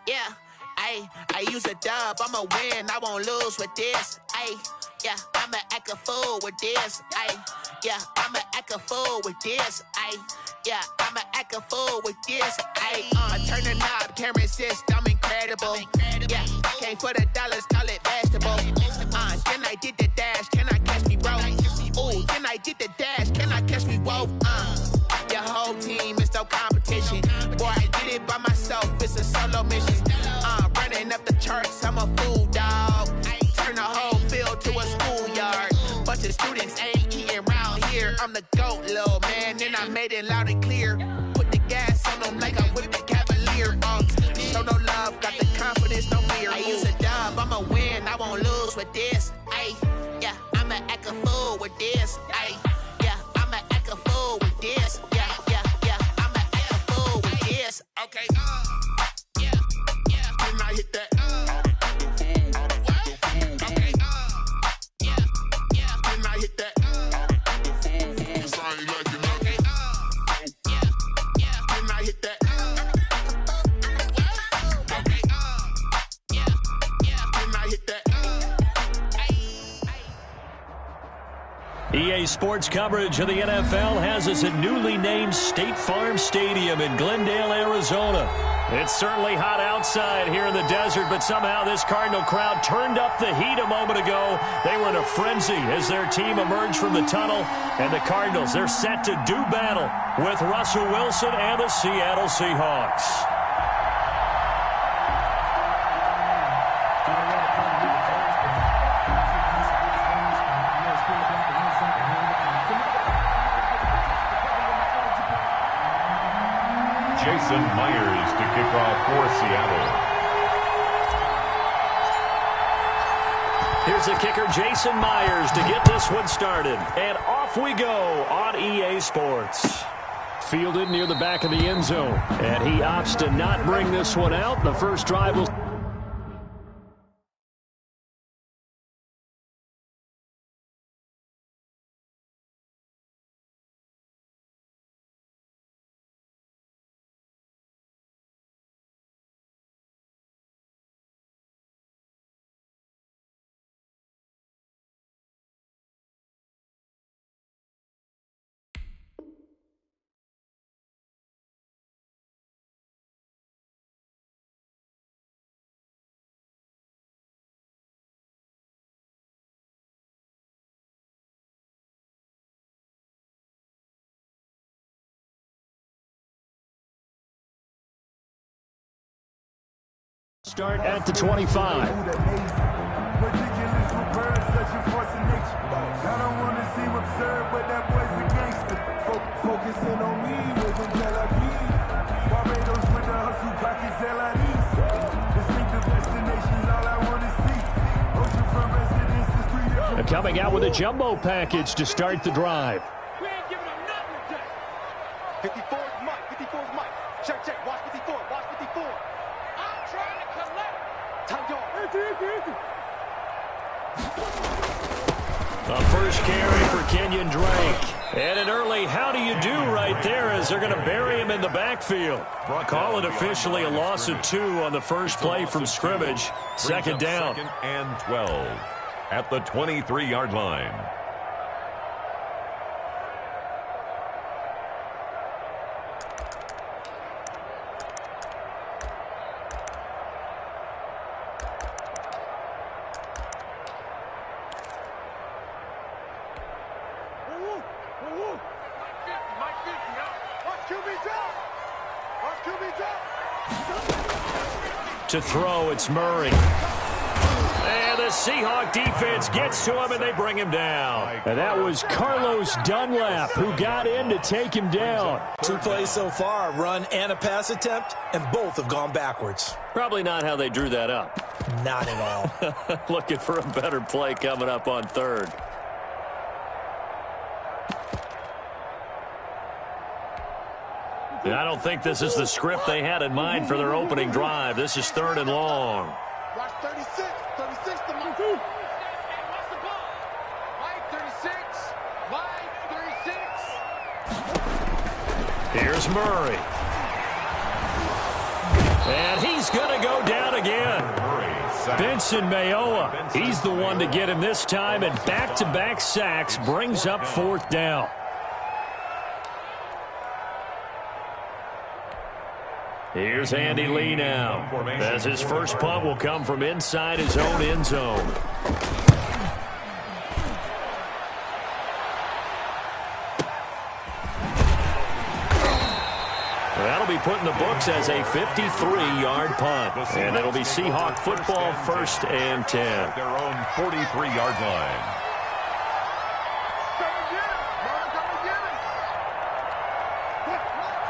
Yeah, I use a dub, I'ma win, I won't lose with this. Yeah, I'ma act a fool with this. Yeah, I'ma act a fool with this. Yeah, I'ma act a fool with this. I turn the knob, can't resist, I'm incredible. Yeah, came for the dollars, call it vegetable. Then I did the dash, can I catch me, bro? Ooh, then I did the dash, can I catch me, whoa? Your whole team is no competition. Boy, I did it by myself, it's a solo mission. Running up the charts, I'm a fool, dog. Turn the whole field to a schoolyard. Bunch of students ain't eating round here. I'm the GOAT, little man, and I made it loud and clear. Put the gas on them like I'm with the Cavalier. Show no love, got the confidence, no fear. I use a dub, I'ma win, I won't lose with this. Yeah, I'ma act a fool with this. Yeah, I'ma act a fool with this. Yeah, I'ma act a fool with this. Okay, yeah, can I hit that? Okay, yeah, can I hit that? Cause I ain't like it, okay, yeah, can I hit that? Okay, yeah, can I hit that? EA Sports coverage of the NFL has us at newly named State Farm Stadium in Glendale, Arizona. It's certainly hot outside here in the desert, but somehow this Cardinal crowd turned up the heat a moment ago. They were in a frenzy as their team emerged from the tunnel, and the Cardinals, they're set to do battle with Russell Wilson and the Seattle Seahawks. Jason Myers to kick off for Seattle. Here's the kicker, Jason Myers, to get this one started. And off we go on EA Sports. Fielded near the back of the end zone. And he opts to not bring this one out. The first drive will... Start at the 25. Coming out with a jumbo package to start the drive. We ain't giving them nothing today. 54 is Mike. 54 is Mike. Check. Watch 54. Watch 54. I'm trying to A first carry for Kenyon Drake. And an early how do you do right there as they're going to bury him in the backfield. Call it officially a loss of 2 on the first play from scrimmage. Second down. Second and 12 at the 23-yard line. To throw, it's Murray. And the Seahawk defense gets to him, and they bring him down. And that was Carlos Dunlap who got in to take him down. 2 plays so far, a run and a pass attempt, and both have gone backwards. Probably not how they drew that up. Not at all. Looking for a better play coming up on third. I don't think this is the script they had in mind for their opening drive. This is 3rd and long. Watch 36. 36 to move. Hey, watch the ball. Wide 36. Wide 36. Here's Murray. And he's going to go down again. Benson Mayowa. He's the one to get him this time, and back-to-back sacks brings up 4th down. Here's Andy Lee now, as his first punt will come from inside his own end zone. That'll be put in the books as a 53-yard punt. And it'll be Seahawk football, 1st and 10. At their own 43-yard line.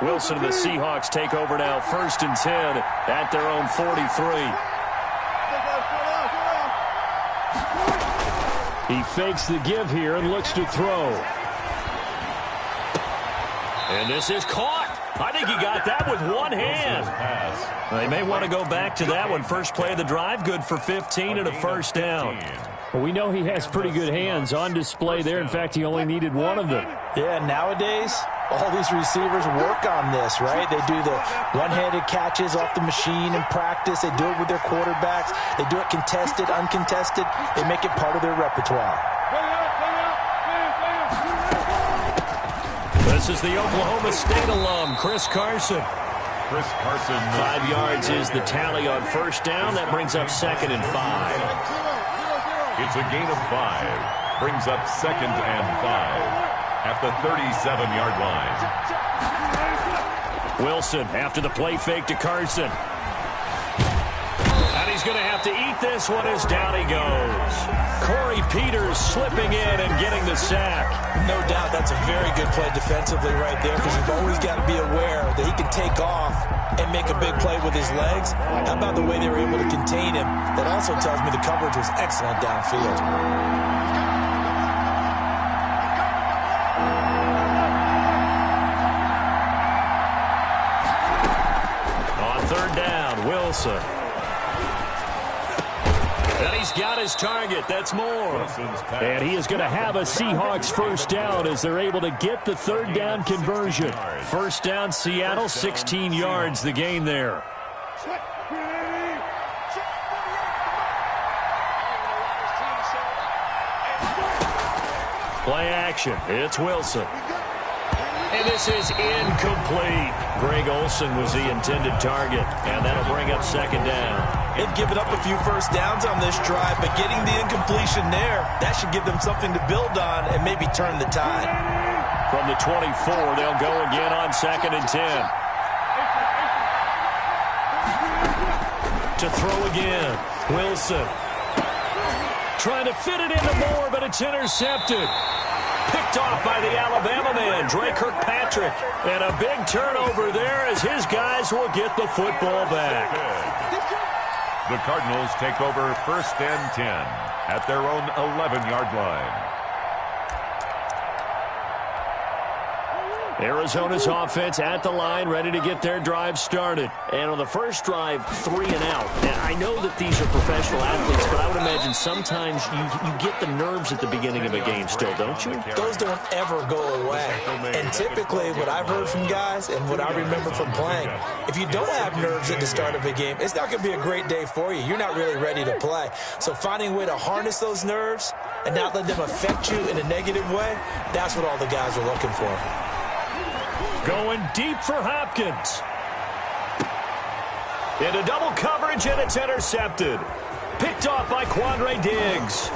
Wilson and the Seahawks take over now, 1st and 10 at their own 43. He fakes the give here and looks to throw. And this is caught. I think he got that with one hand. They may want to go back to that one. First play of the drive, good for 15 and a first down. Well, we know he has pretty good hands on display there. In fact, he only needed one of them. Yeah, nowadays, all these receivers work on this, right? They do the one-handed catches off the machine in practice. They do it with their quarterbacks. They do it contested, uncontested. They make it part of their repertoire. This is the Oklahoma State alum, Chris Carson. 5 yards is the tally on first down. That brings up 2nd and 5. It's a gain of 5. Brings up 2nd and 5 at the 37-yard line. Wilson after the play fake to Carson. And he's going to have to eat this one as down he goes. Corey Peters slipping in and getting the sack. No doubt that's a very good play defensively right there, because you've always got to be aware that he can take off and make a big play with his legs. How about the way they were able to contain him? That also tells me the coverage was excellent downfield. On 3rd down, Wilson. And he's got his target. That's more. And he is going to have a Seahawks first down as they're able to get the 3rd down conversion. First down, Seattle, 16 yards the gain there. Play action. It's Wilson. And this is incomplete. Greg Olsen was the intended target, and that'll bring up 2nd down. They've given up a few first downs on this drive, but getting the incompletion there, that should give them something to build on and maybe turn the tide. From the 24, they'll go again on 2nd and 10. To throw again, Wilson. Trying to fit it into Moore, but it's intercepted. Picked off by the Alabama man, Dre Kirkpatrick. And a big turnover there as his guys will get the football back. The Cardinals take over 1st and 10 at their own 11-yard line. Arizona's offense at the line, ready to get their drive started. And on the first drive, 3 and out. And I know that these are professional athletes, but I would imagine sometimes you get the nerves at the beginning of a game still, don't you? Those don't ever go away. And typically what I've heard from guys and what I remember from playing, if you don't have nerves at the start of a game, it's not going to be a great day for you. You're not really ready to play. So finding a way to harness those nerves and not let them affect you in a negative way, that's what all the guys are looking for. Going deep for Hopkins. Into double coverage, and it's intercepted. Picked off by Quandre Diggs.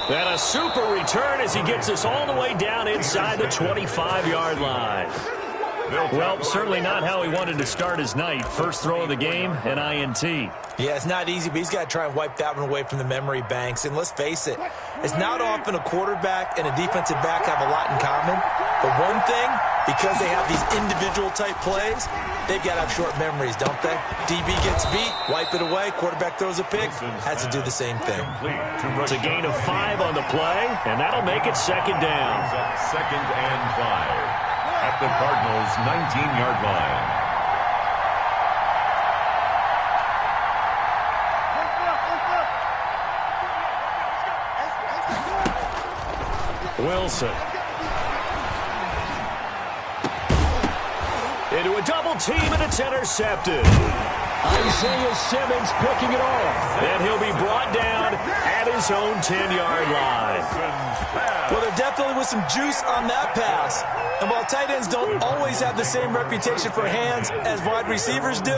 And a super return as he gets us all the way down inside the 25-yard line. Well, certainly not how he wanted to start his night. First throw of the game, an INT. Yeah, it's not easy, but he's got to try and wipe that one away from the memory banks. And let's face it, it's not often a quarterback and a defensive back have a lot in common. But one thing, because they have these individual type plays, they've got to have short memories, don't they? DB gets beat, wipe it away, quarterback throws a pick, has to do the same thing. It's a gain of 5 on the play, and that'll make it second down. Second and 5 at the Cardinals' 19-yard line. Wilson. Into a double team, and it's intercepted. Isaiah Simmons picking it off. And he'll be brought down at his own 10-yard line. Well, there definitely was some juice on that pass. And while tight ends don't always have the same reputation for hands as wide receivers do,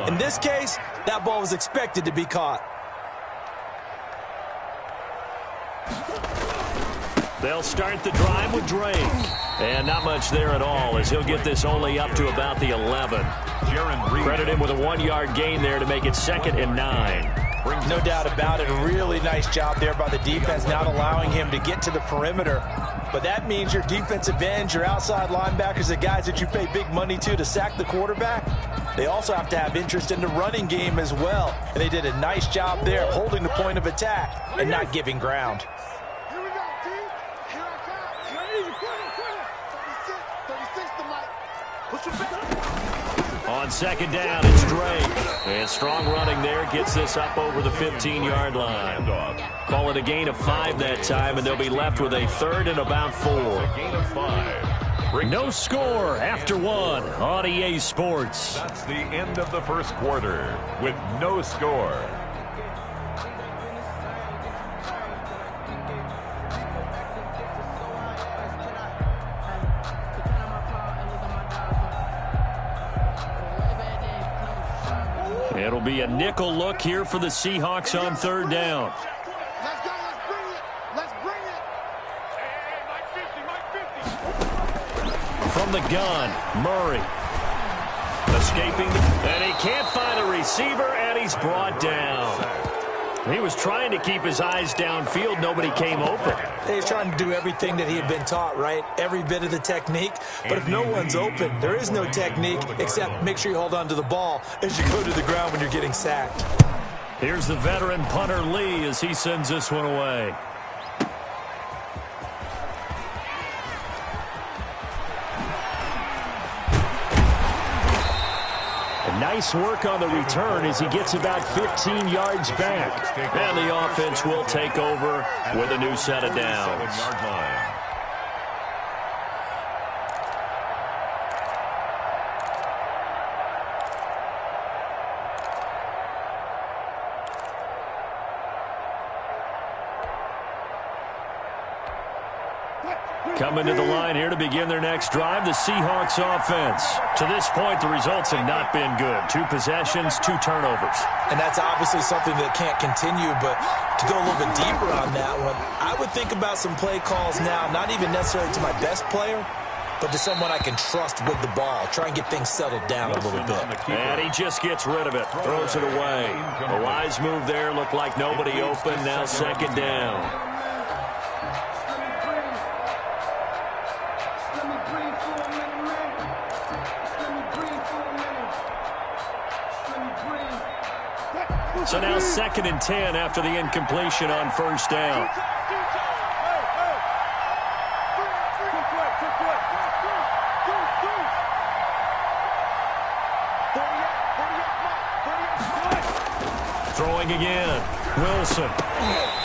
in this case, that ball was expected to be caught. They'll start the drive with Drake. And not much there at all, as he'll get this only up to about the 11. Credit him with a 1-yard gain there to make it second and 9. No doubt about it. A really nice job there by the defense, not allowing him to get to the perimeter. But that means your defensive ends, your outside linebackers, the guys that you pay big money to sack the quarterback, they also have to have interest in the running game as well. And they did a nice job there holding the point of attack and not giving ground. On second down, it's Drake. And strong running there gets this up over the 15-yard line. Call it a gain of 5 that time, and they'll be left with a third and about 4. Gain of 5. No score after 1 on EA Sports. That's the end of the first quarter with no score. It'll be a nickel look here for the Seahawks on third down. Let's go, let's bring it. Hey, From the gun, Murray. Escaping, and he can't find a receiver, and he's brought down. He was trying to keep his eyes downfield. Nobody came open. He's trying to do everything that he had been taught, right? Every bit of the technique. But if no one's open, there is no technique except make sure you hold on to the ball as you go to the ground when you're getting sacked. Here's the veteran punter Lee as he sends this one away. Nice work on the return as he gets about 15 yards back. And the offense will take over with a new set of downs. Coming to the line here to begin their next drive, the Seahawks offense. To this point, the results have not been good. 2 possessions, 2 turnovers. And that's obviously something that can't continue, but to go a little bit deeper on that one, I would think about some play calls now, not even necessarily to my best player, but to someone I can trust with the ball. Try and get things settled down a little bit. And he just gets rid of it, throws it away. A wise move there, looked like nobody open, now second down. So now second and 10 after the incompletion on first down. Throwing again. Wilson.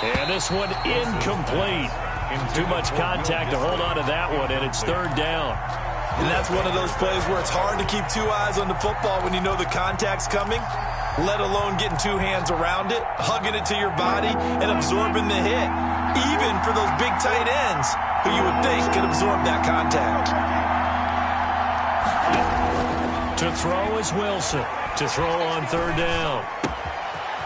And this one incomplete. Too much contact to hold on to that one, and it's third down. And that's one of those plays where it's hard to keep two eyes on the football when you know the contact's coming, let alone getting two hands around it, hugging it to your body, and absorbing the hit. Even for those big tight ends who you would think could absorb that contact. To throw is Wilson. To throw on third down.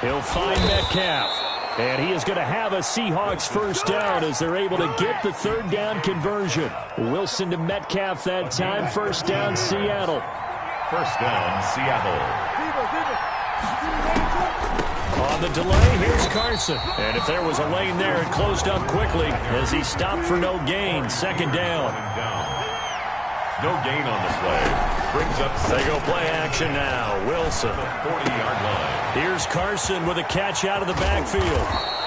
He'll find Metcalf. And he is going to have a Seahawks first down as they're able to get the third down conversion. Wilson to Metcalf that time. First down, Seattle. First down, Seattle. On the delay, here's Carson. And if there was a lane there, it closed up quickly as he stopped for no gain. Second down. No gain on the play. Brings up they go play action now. Wilson. 40-yard line. Here's Carson with a catch out of the backfield.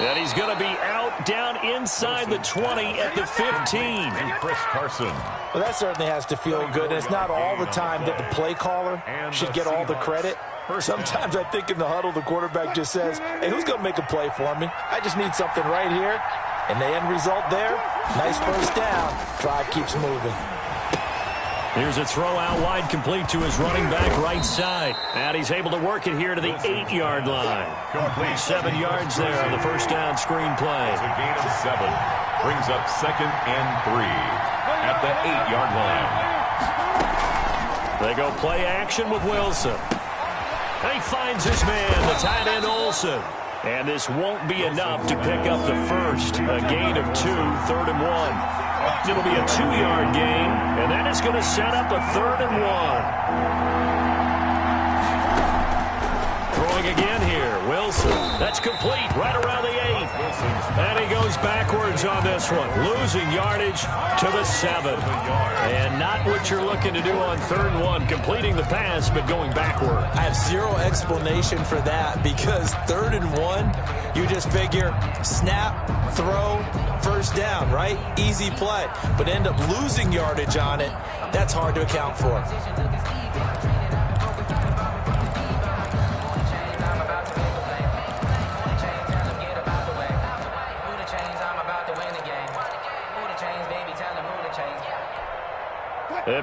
And he's going to be out down inside the 20 at the 15. Chris Carson. Well, that certainly has to feel good. And it's not all the time that the play caller should get all the credit. Sometimes I think in the huddle, the quarterback just says, hey, who's going to make a play for me? I just need something right here. And the end result there, nice first down. Drive keeps moving. Here's a throw out wide, complete to his running back right side. And he's able to work it here to the 8-yard line. 7 yards there on the first down screen play. It's a gain of 7. Brings up 2nd and 3 at the 8-yard line. They go play action with Wilson. And he finds his man, the tight end Olsen. And this won't be enough to pick up the first. A gain of 2, 3rd and 1. It'll be a 2-yard gain, and that is going to set up a 3rd and 1. Throwing again here, Wilson. That's complete, right around the 8. And he goes backwards on this one, losing yardage to the 7. And not what you're looking to do on 3rd and 1, completing the pass, but going backward. I have zero explanation for that because 3rd and 1, you just figure snap, throw, first down, right? Easy play. But end up losing yardage on it. That's hard to account for.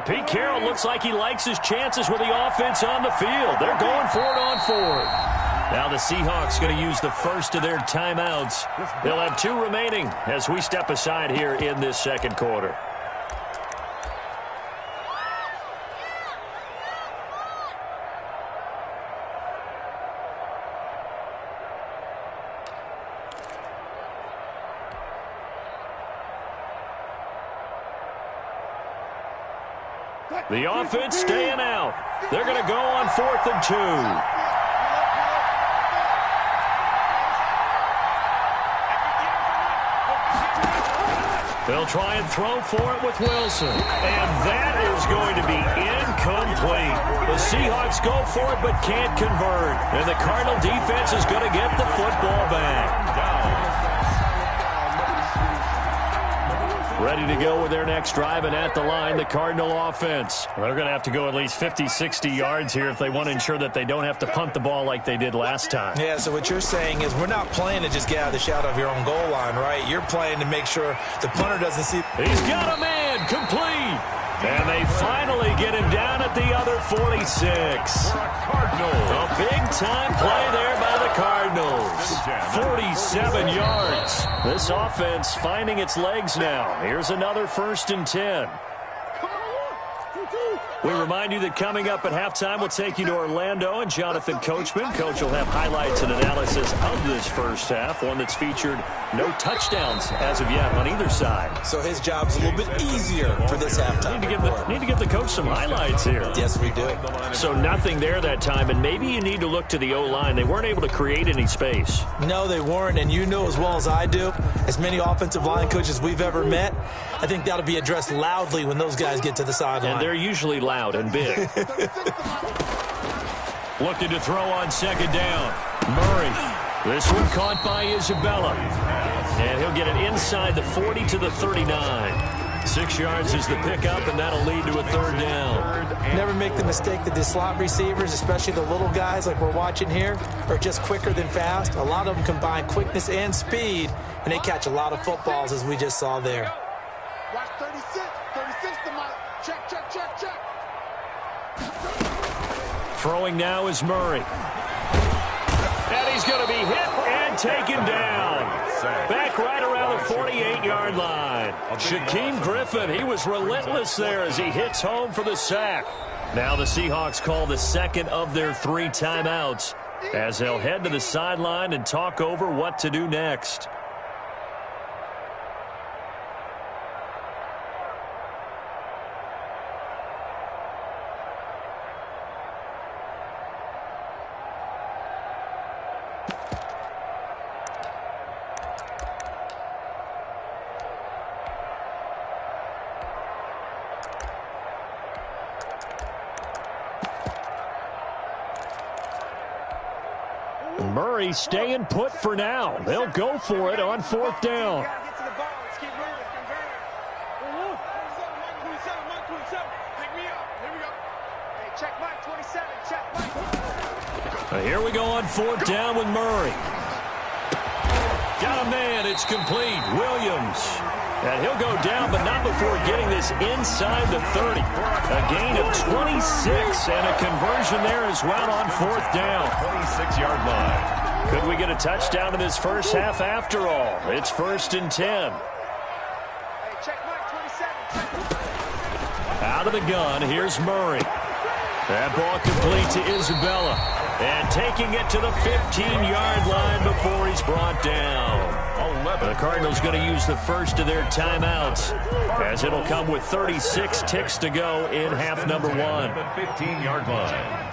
Pete Carroll looks like he likes his chances with the offense on the field. They're going for it on 4th. Now the Seahawks going to use the first of their timeouts. They'll have 2 remaining as we step aside here in this second quarter. The offense staying out. They're going to go on 4th and 2. They'll try and throw for it with Wilson. And that is going to be incomplete. The Seahawks go for it but can't convert. And the Cardinal defense is going to get the football back. Ready to go with their next drive, and at the line, the Cardinal offense. They're going to have to go at least 50, 60 yards here if they want to ensure that they don't have to punt the ball like they did last time. Yeah, so what you're saying is we're not playing to just get out of the shadow of your own goal line, right? You're playing to make sure the punter doesn't see. He's got a man, complete. And they finally get him down at the other 46. A big-time play there by the Cardinals. 47 yards. This offense finding its legs now. Here's another 1st and 10. We remind you that coming up at halftime, we'll take you to Orlando and Jonathan Coachman. Coach will have highlights and analysis of this first half, one that's featured no touchdowns as of yet on either side. So his job's a little bit easier for this halftime. Need to give the coach some highlights here. Yes, we do. So nothing there that time, and maybe you need to look to the O-line. They weren't able to create any space. No, they weren't, and you know as well as I do, as many offensive line coaches we've ever met, I think that'll be addressed loudly when those guys get to the sideline. And they're usually loud and big. Looking to throw on 2nd down. Murray. This one caught by Isabella. And he'll get it inside the 40 to the 39. 6 yards is the pickup, and that'll lead to a 3rd down. Never make the mistake that the slot receivers, especially the little guys like we're watching here, are just quicker than fast. A lot of them combine quickness and speed, and they catch a lot of footballs, as we just saw there. Watch 36. 36 to my check, check, check, check. Throwing now is Murray. And he's going to be hit and taken down. Back right around the 48-yard line. Shaquem Griffin, he was relentless there as he hits home for the sack. Now the Seahawks call the second of their 3 timeouts as they'll head to the sideline and talk over what to do next. Murray staying put for now. They'll go for it on 4th down. Here we go on 4th down with Murray. Got a man. It's complete. Williams. And he'll go down, but not before getting this inside the 30. A gain of 26 and a conversion there as well on 4th down. 26-yard line. Could we get a touchdown in this first half after all? It's 1st and 10. Out of the gun, here's Murray. That ball complete to Isabella. And taking it to the 15-yard line before he's brought down. The Cardinals going to use the first of their timeouts as it'll come with 36 ticks to go in half number 1. The 15-yard line.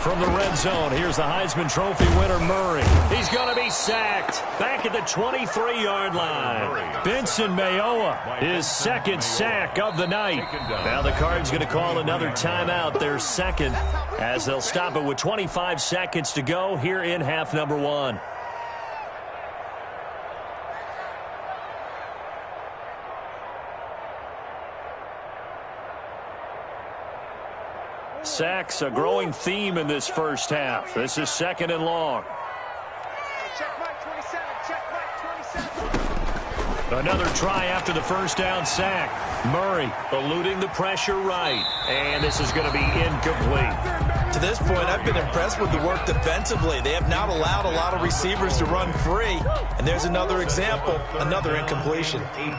From the red zone, here's the Heisman Trophy winner, Murray. He's going to be sacked back at the 23-yard line. Benson Mayowa, his 2nd sack of the night. Now the Cards going to call another timeout, their 2nd, as they'll stop it with 25 seconds to go here in half number 1. Sacks, a growing theme in this first half. This is 2nd and long. Another try after the first down sack. Murray eluding the pressure right. And this is going to be incomplete. To this point, I've been impressed with the work defensively. They have not allowed a lot of receivers to run free. And there's another example, another incompletion. 18.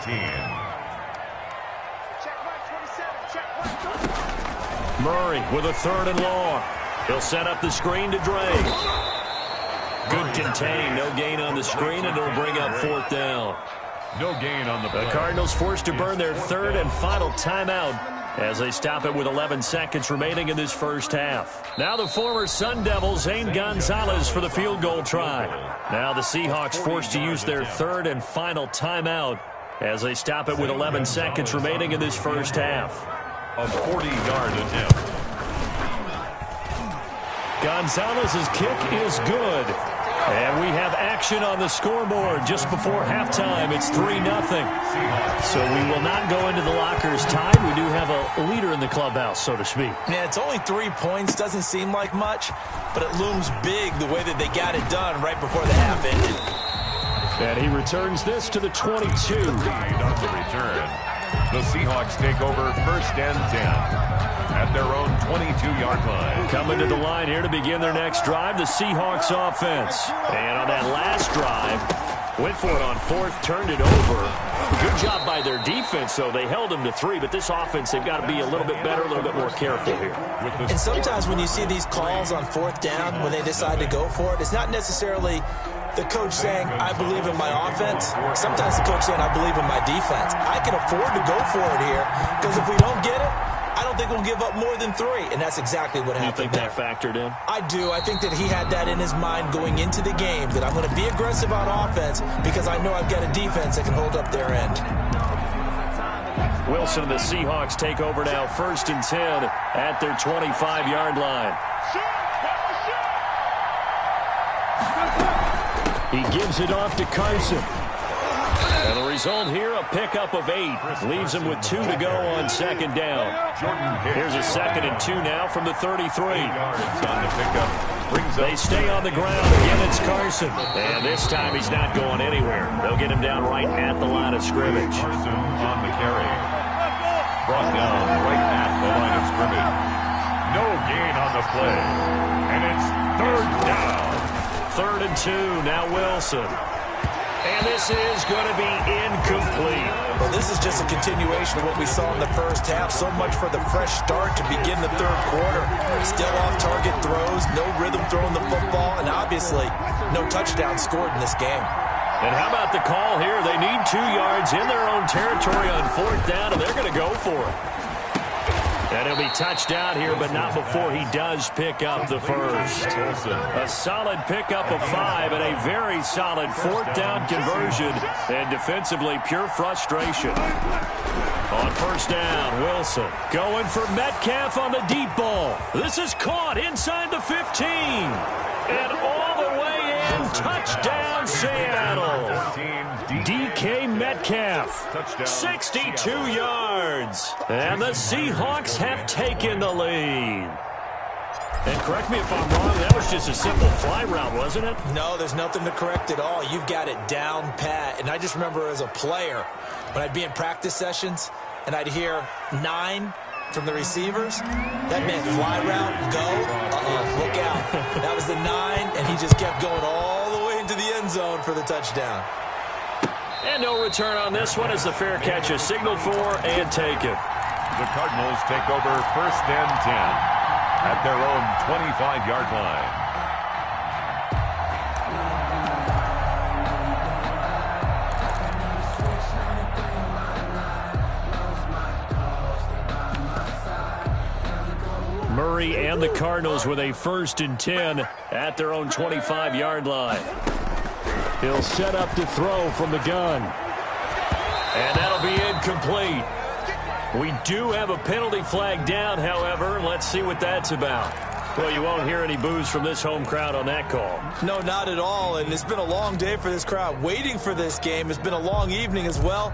Murray with a 3rd and long. He'll set up the screen to Dre. Good contain. No gain on the screen, and it'll bring up 4th down. No gain on the play. The Cardinals forced to burn their 3rd and final timeout as they stop it with 11 seconds remaining in this first half. Now the former Sun Devil, Zane Gonzalez, for the field goal try. Now the Seahawks forced to use their 3rd and final timeout as they stop it with 11 seconds remaining in this first half. A 40-yard attempt. Gonzalez's kick is good. And we have action on the scoreboard just before halftime. It's 3-0. So we will not go into the lockers tied. We do have a leader in the clubhouse, so to speak. Yeah, it's only 3 points. Doesn't seem like much, but it looms big the way that they got it done right before the half ended. And he returns this to the 22. On the return, the Seahawks take over 1st and 10 at their own 22-yard line. Coming to the line here to begin their next drive, the Seahawks offense. And on that last drive, went for it on 4th, turned it over. Good job by their defense, though. They held them to 3, but this offense, they've got to be a little bit better, a little bit more careful here. And sometimes when you see these calls on 4th down, when they decide to go for it, it's not necessarily the coach saying, I believe in my offense. Sometimes the coach saying, I believe in my defense. I can afford to go for it here, because if we don't get it, I don't think we'll give up more than 3, and that's exactly what happened. You think that factored in? I do. I think that he had that in his mind going into the game, that I'm going to be aggressive on offense because I know I've got a defense that can hold up their end. Wilson and the Seahawks take over now, 1st and 10 at their 25-yard line. He gives it off to Carson. And the result here, a pickup of 8. Leaves him with 2 to go on second down. Here's a 2nd and 2 now from the 33. They stay on the ground. Again, it's Carson. And this time he's not going anywhere. They'll get him down right at the line of scrimmage. Carson on the carry. Brought down right at the line of scrimmage. No gain on the play. And it's 3rd down. 3rd and 2, now Wilson. And this is going to be incomplete. Well, this is just a continuation of what we saw in the first half. So much for the fresh start to begin the 3rd quarter. Still off-target throws, no rhythm throwing the football, and obviously no touchdown scored in this game. And how about the call here? They need 2 yards in their own territory on 4th down, and they're going to go for it. And he'll be touched out here, but not before he does pick up the first. A solid pickup of 5 and a very solid 4th down conversion. And defensively, pure frustration. On 1st down, Wilson going for Metcalf on the deep ball. This is caught inside the 15. And all the way in, touchdown Seattle. DK Metcalf, 62 yards. And the Seahawks have taken the lead. And correct me if I'm wrong, that was just a simple fly route, wasn't it? No, there's nothing to correct at all. You've got it down pat. And I just remember as a player, when I'd be in practice sessions and I'd hear 9 from the receivers, that meant fly route, go, look out. That was the 9, and he just kept going all the way into the end zone for the touchdown. And no return on this one as the fair catch is signaled for and taken. The Cardinals take over 1st and 10 at their own 25-yard line. Murray and the Cardinals with a 1st and 10 at their own 25-yard line. He'll set up to throw from the gun. And that'll be incomplete. We do have a penalty flag down, however. Let's see what that's about. Well, you won't hear any boos from this home crowd on that call. No, not at all. And it's been a long day for this crowd. Waiting for this game. It's been a long evening as well.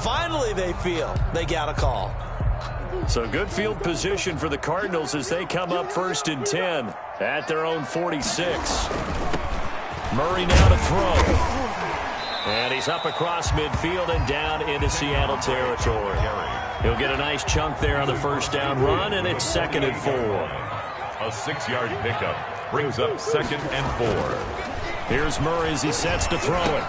Finally, they feel they got a call. So good field position for the Cardinals as they come up 1st and 10 at their own 46. Murray now to throw. And he's up across midfield and down into Seattle territory. He'll get a nice chunk there on the 1st down run, and it's 2nd and 4. A 6-yard pickup brings up 2nd and 4. Here's Murray as he sets to throw it.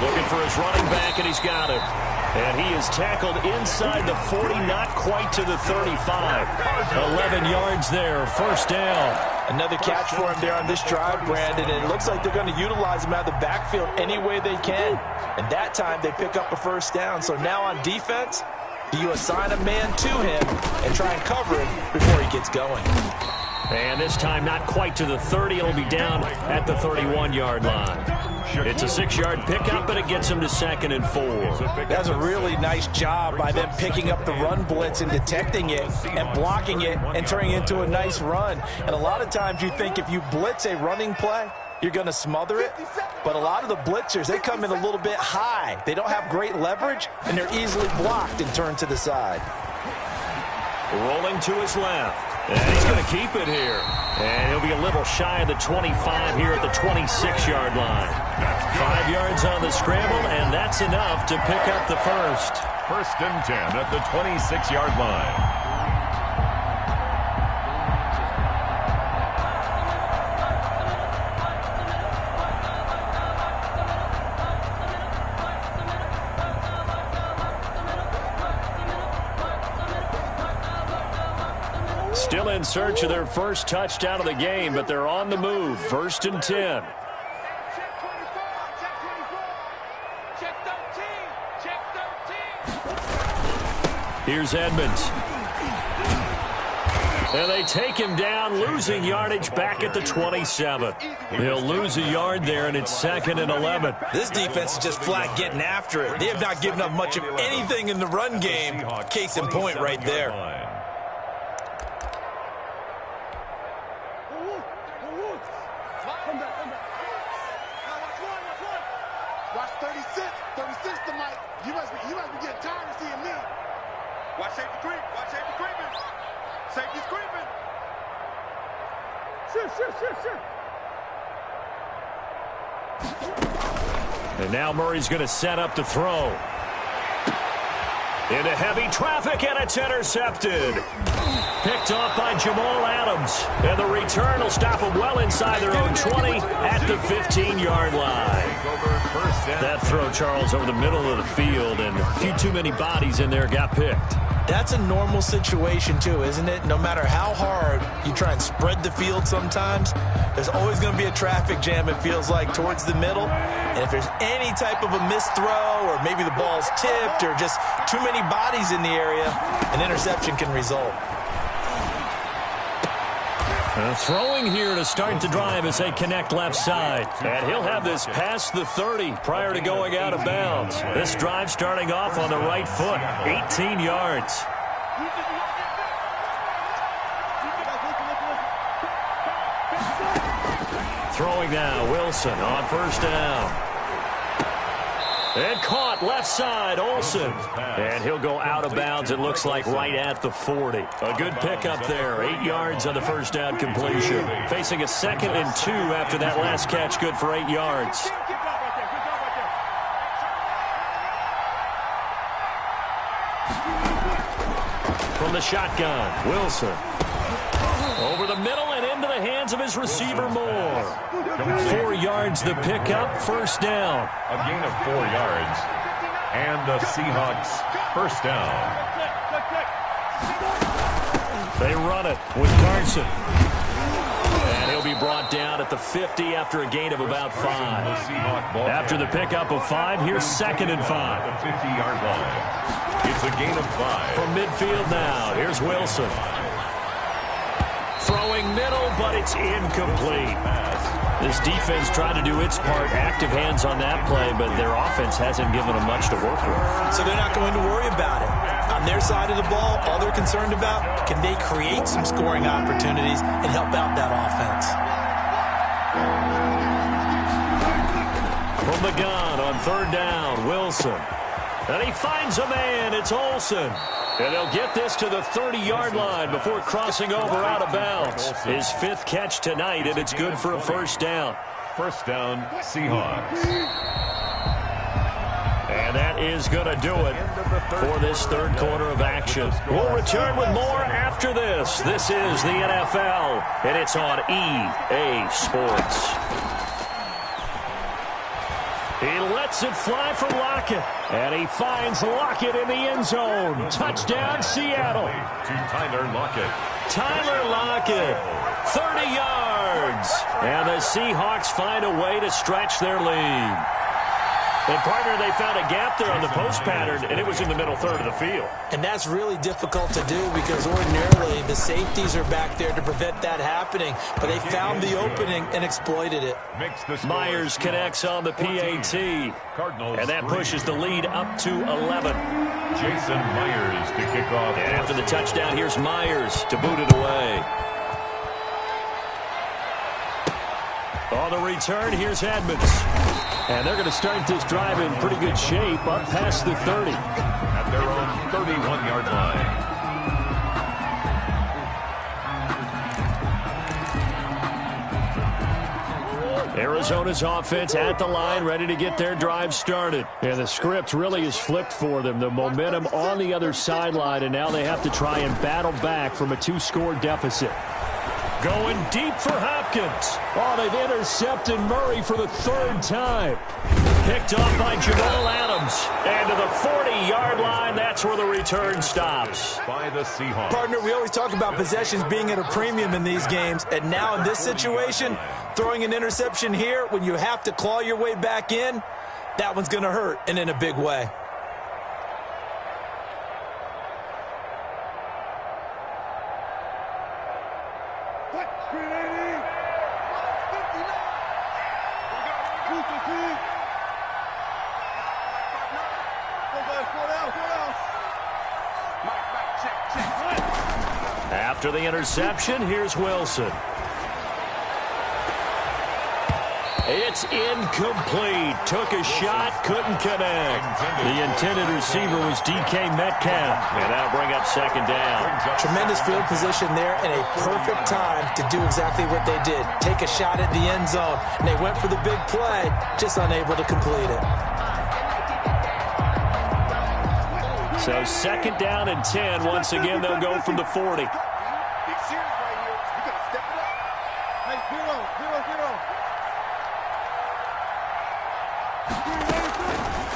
Looking for his running back, and he's got it. And he is tackled inside the 40, not quite to the 35. 11 yards there, 1st down. Another catch for him there on this drive, Brandon, and it looks like they're going to utilize him out of the backfield any way they can. And that time they pick up a 1st down. So now on defense, do you assign a man to him and try and cover him before he gets going? And this time not quite to the 30. It'll be down at the 31-yard line. It's a 6-yard pickup, but it gets him to 2nd and 4. That's a really nice job by them picking up the run blitz and detecting it and blocking it and turning it into a nice run. And a lot of times you think if you blitz a running play, you're going to smother it. But a lot of the blitzers, they come in a little bit high. They don't have great leverage, and they're easily blocked and turned to the side. Rolling to his left. And he's going to keep it here. And he'll be a little shy of the 25 here at the 26-yard line. 5 yards on the scramble, and that's enough to pick up the first. 1st and 10 at the 26-yard line. Still in search of their first touchdown of the game, but they're on the move. 1st and 10. Here's Edmonds. And they take him down, losing yardage back at the 27. He'll lose a yard there, and it's 2nd and 11. This defense is just flat getting after it. They have not given up much of anything in the run game. Case in point right there. Watch 36, 36. You must be getting tired of seeing me. Watch safety creep. Watch safety creeping. Safety's creeping. Shit. And now Murray's going to set up to throw. Into heavy traffic, and it's intercepted. Picked off by Jamal Adams. And the return will stop them well inside their own 20 at the 15-yard line. That throw, Charles, over the middle of the field, and a few too many bodies in there got picked. That's a normal situation, too, isn't it? No matter how hard you try and spread the field sometimes, there's always going to be a traffic jam, it feels like, towards the middle. And if there's any type of a missed throw or maybe the ball's tipped or just too many bodies in the area, an interception can result. Throwing here to start the drive as they connect left side. And he'll have this past the 30 prior to going out of bounds. This drive starting off on the right foot, 18 yards. Throwing now, Wilson on first down. And caught left side, Olsen. And he'll go out of bounds, it looks like, right at the 40. A good pickup there, 8 yards on the first down completion. Facing a 2nd and 2 after that last catch, good for 8 yards. From the shotgun, Wilson. Over the middle and into the hands of his receiver, Moore. 4 yards the pickup, first down. A gain of 4 yards. And the Seahawks first down. They run it with Carson. And he'll be brought down at the 50 after a gain of about 5. After the pickup of 5, here's 2nd and 5. The 50-yard line. It's a gain of 5. From midfield now, here's Wilson. Throwing middle, but it's incomplete. This defense tried to do its part, active hands on that play, but their offense hasn't given them much to work with. So they're not going to worry about it. On their side of the ball, all they're concerned about, can they create some scoring opportunities and help out that offense? From the gun on third down, Wilson. And he finds a man, it's Olsen. And they'll get this to the 30-yard line before crossing over out of bounds. His 5th catch tonight, and it's good for a first down. First down, Seahawks. And that is going to do it for this third quarter of action. We'll return with more after this. This is the NFL, and it's on EA Sports. He lets it fly for Lockett, and he finds Lockett in the end zone. Touchdown, Seattle. To Tyler Lockett. Tyler Lockett, 30 yards. And the Seahawks find a way to stretch their lead. And, partner, they found a gap there on the post pattern, and it was in the middle third of the field. And that's really difficult to do because ordinarily the safeties are back there to prevent that happening. But they found the opening and exploited it. Myers connects on the PAT. And that pushes the lead up to 11. Jason Myers to kick off. And after the touchdown, here's Myers to boot it away. On the return, here's Edmonds. And they're going to start this drive in pretty good shape up past the 30. At their own 31-yard line. Arizona's offense at the line, ready to get their drive started. And the script really is flipped for them. The momentum on the other sideline, and now they have to try and battle back from a 2-score deficit. Going deep for Hopkins. Oh, they've intercepted Murray for the 3rd time. Picked off by Jamal Adams. And to the 40-yard line, that's where the return stops. By the Seahawks. Partner, we always talk about possessions being at a premium in these games. And now in this situation, throwing an interception here when you have to claw your way back in, that one's going to hurt, and in a big way. After the interception, here's Wilson. It's incomplete. Took a shot, couldn't connect. The intended receiver was DK Metcalf. And that'll bring up second down. Tremendous field position there and a perfect time to do exactly what they did. Take a shot at the end zone. And they went for the big play, just unable to complete it. So second down and 10. Once again, they'll go from the 40.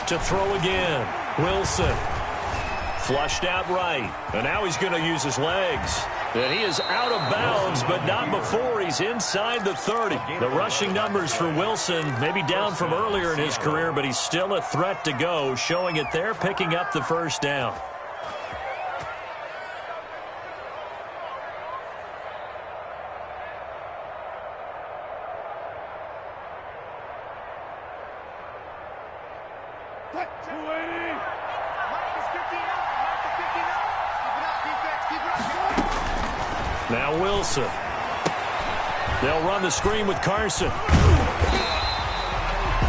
To throw again. Wilson. Flushed out right. And now he's going to use his legs. And he is out of bounds, but not before he's inside the 30. The rushing numbers for Wilson, maybe down from earlier in his career, but he's still a threat to go, showing it there, picking up the first down. Now Wilson. They'll run the screen with Carson.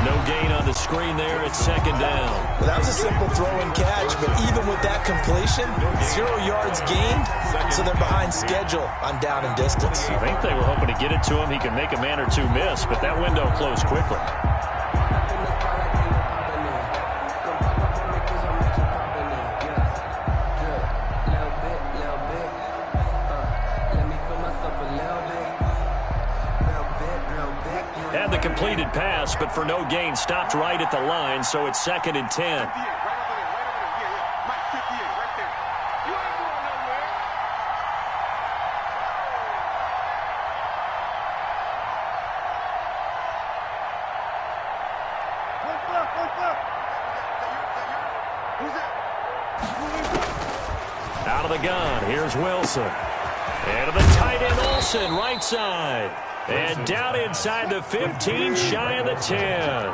No gain on the screen there at second down. Well, that was a simple throw and catch, but even with that completion, 0 yards gained, so they're behind schedule on down and distance. I think they were hoping to get it to him. He can make a man or two miss, but that window closed quickly. Had the completed pass, but for no gain, stopped right at the line, so it's second and 10. Out of the gun, here's Wilson. And to the tight end, Olsen, right side. And down inside the 15, shy of the 10.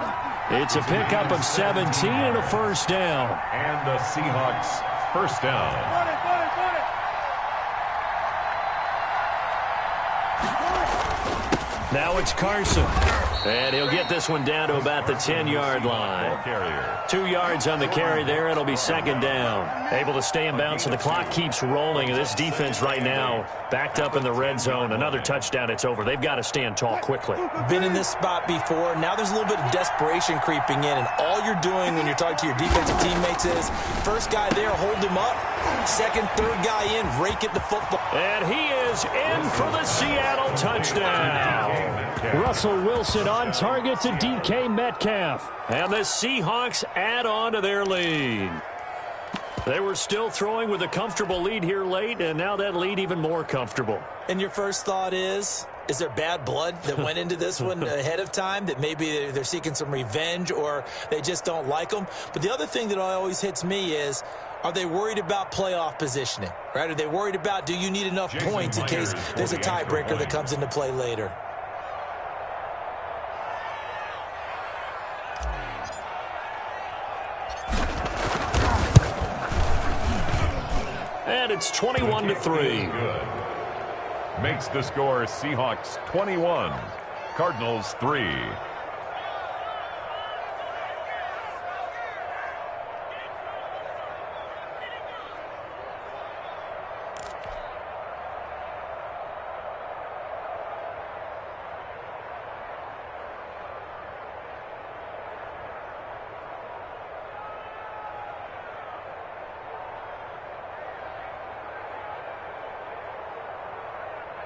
It's a pickup of 17 and a first down. And the Seahawks first down. Now it's Carson. And he'll get this one down to about the 10-yard line. 2 yards on the carry there. It'll be second down. Able to stay in bounds, so the clock keeps rolling. And this defense right now backed up in the red zone. Another touchdown, it's over. They've got to stand tall quickly. Been in this spot before. Now there's a little bit of desperation creeping in. And all you're doing when you're talking to your defensive teammates is first guy there, hold him up. Second, third guy in, rake at the football. And he is in for the Seattle touchdown. Russell Wilson on target to DK Metcalf. And the Seahawks add on to their lead. They were still throwing with a comfortable lead here late, and now that lead even more comfortable. And your first thought is there bad blood that went into this one ahead of time, that maybe they're seeking some revenge or they just don't like them? But the other thing that always hits me is, are they worried about playoff positioning, right? Are they worried about, do you need enough points in case there's a tiebreaker that comes into play later? And it's 21-3. Makes the score Seahawks 21, Cardinals 3.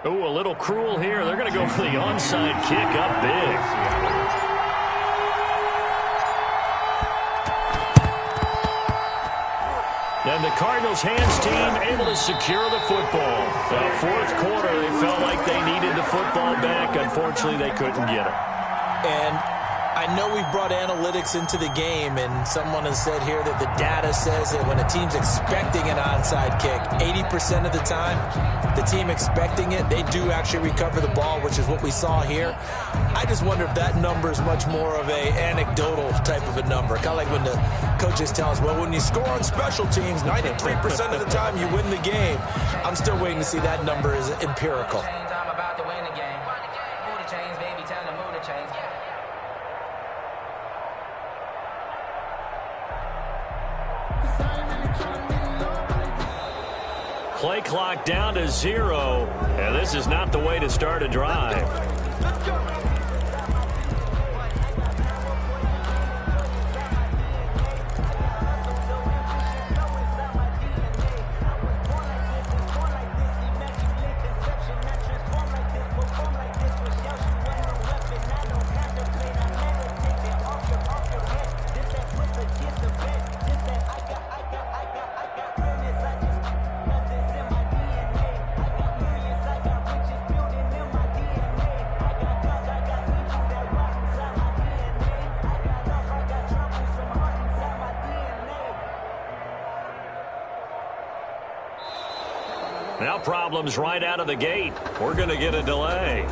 Oh, a little cruel here. They're going to go for the onside kick up big. And the Cardinals hands team able to secure the football. The fourth quarter, they felt like they needed the football back. Unfortunately, they couldn't get it. And I know we've brought analytics into the game, and someone has said here that the data says that when a team's expecting an onside kick, 80% of the time, the team expecting it, they do actually recover the ball, which is what we saw here. I just wonder if that number is much more of a anecdotal type of a number. Kind of like when the coaches tell us, well, when you score on special teams, 93% of the time you win the game. I'm still waiting to see that number is empirical. Play clock down to 0, and this is not the way to start a drive. Now problems right out of the gate. We're going to get a delay.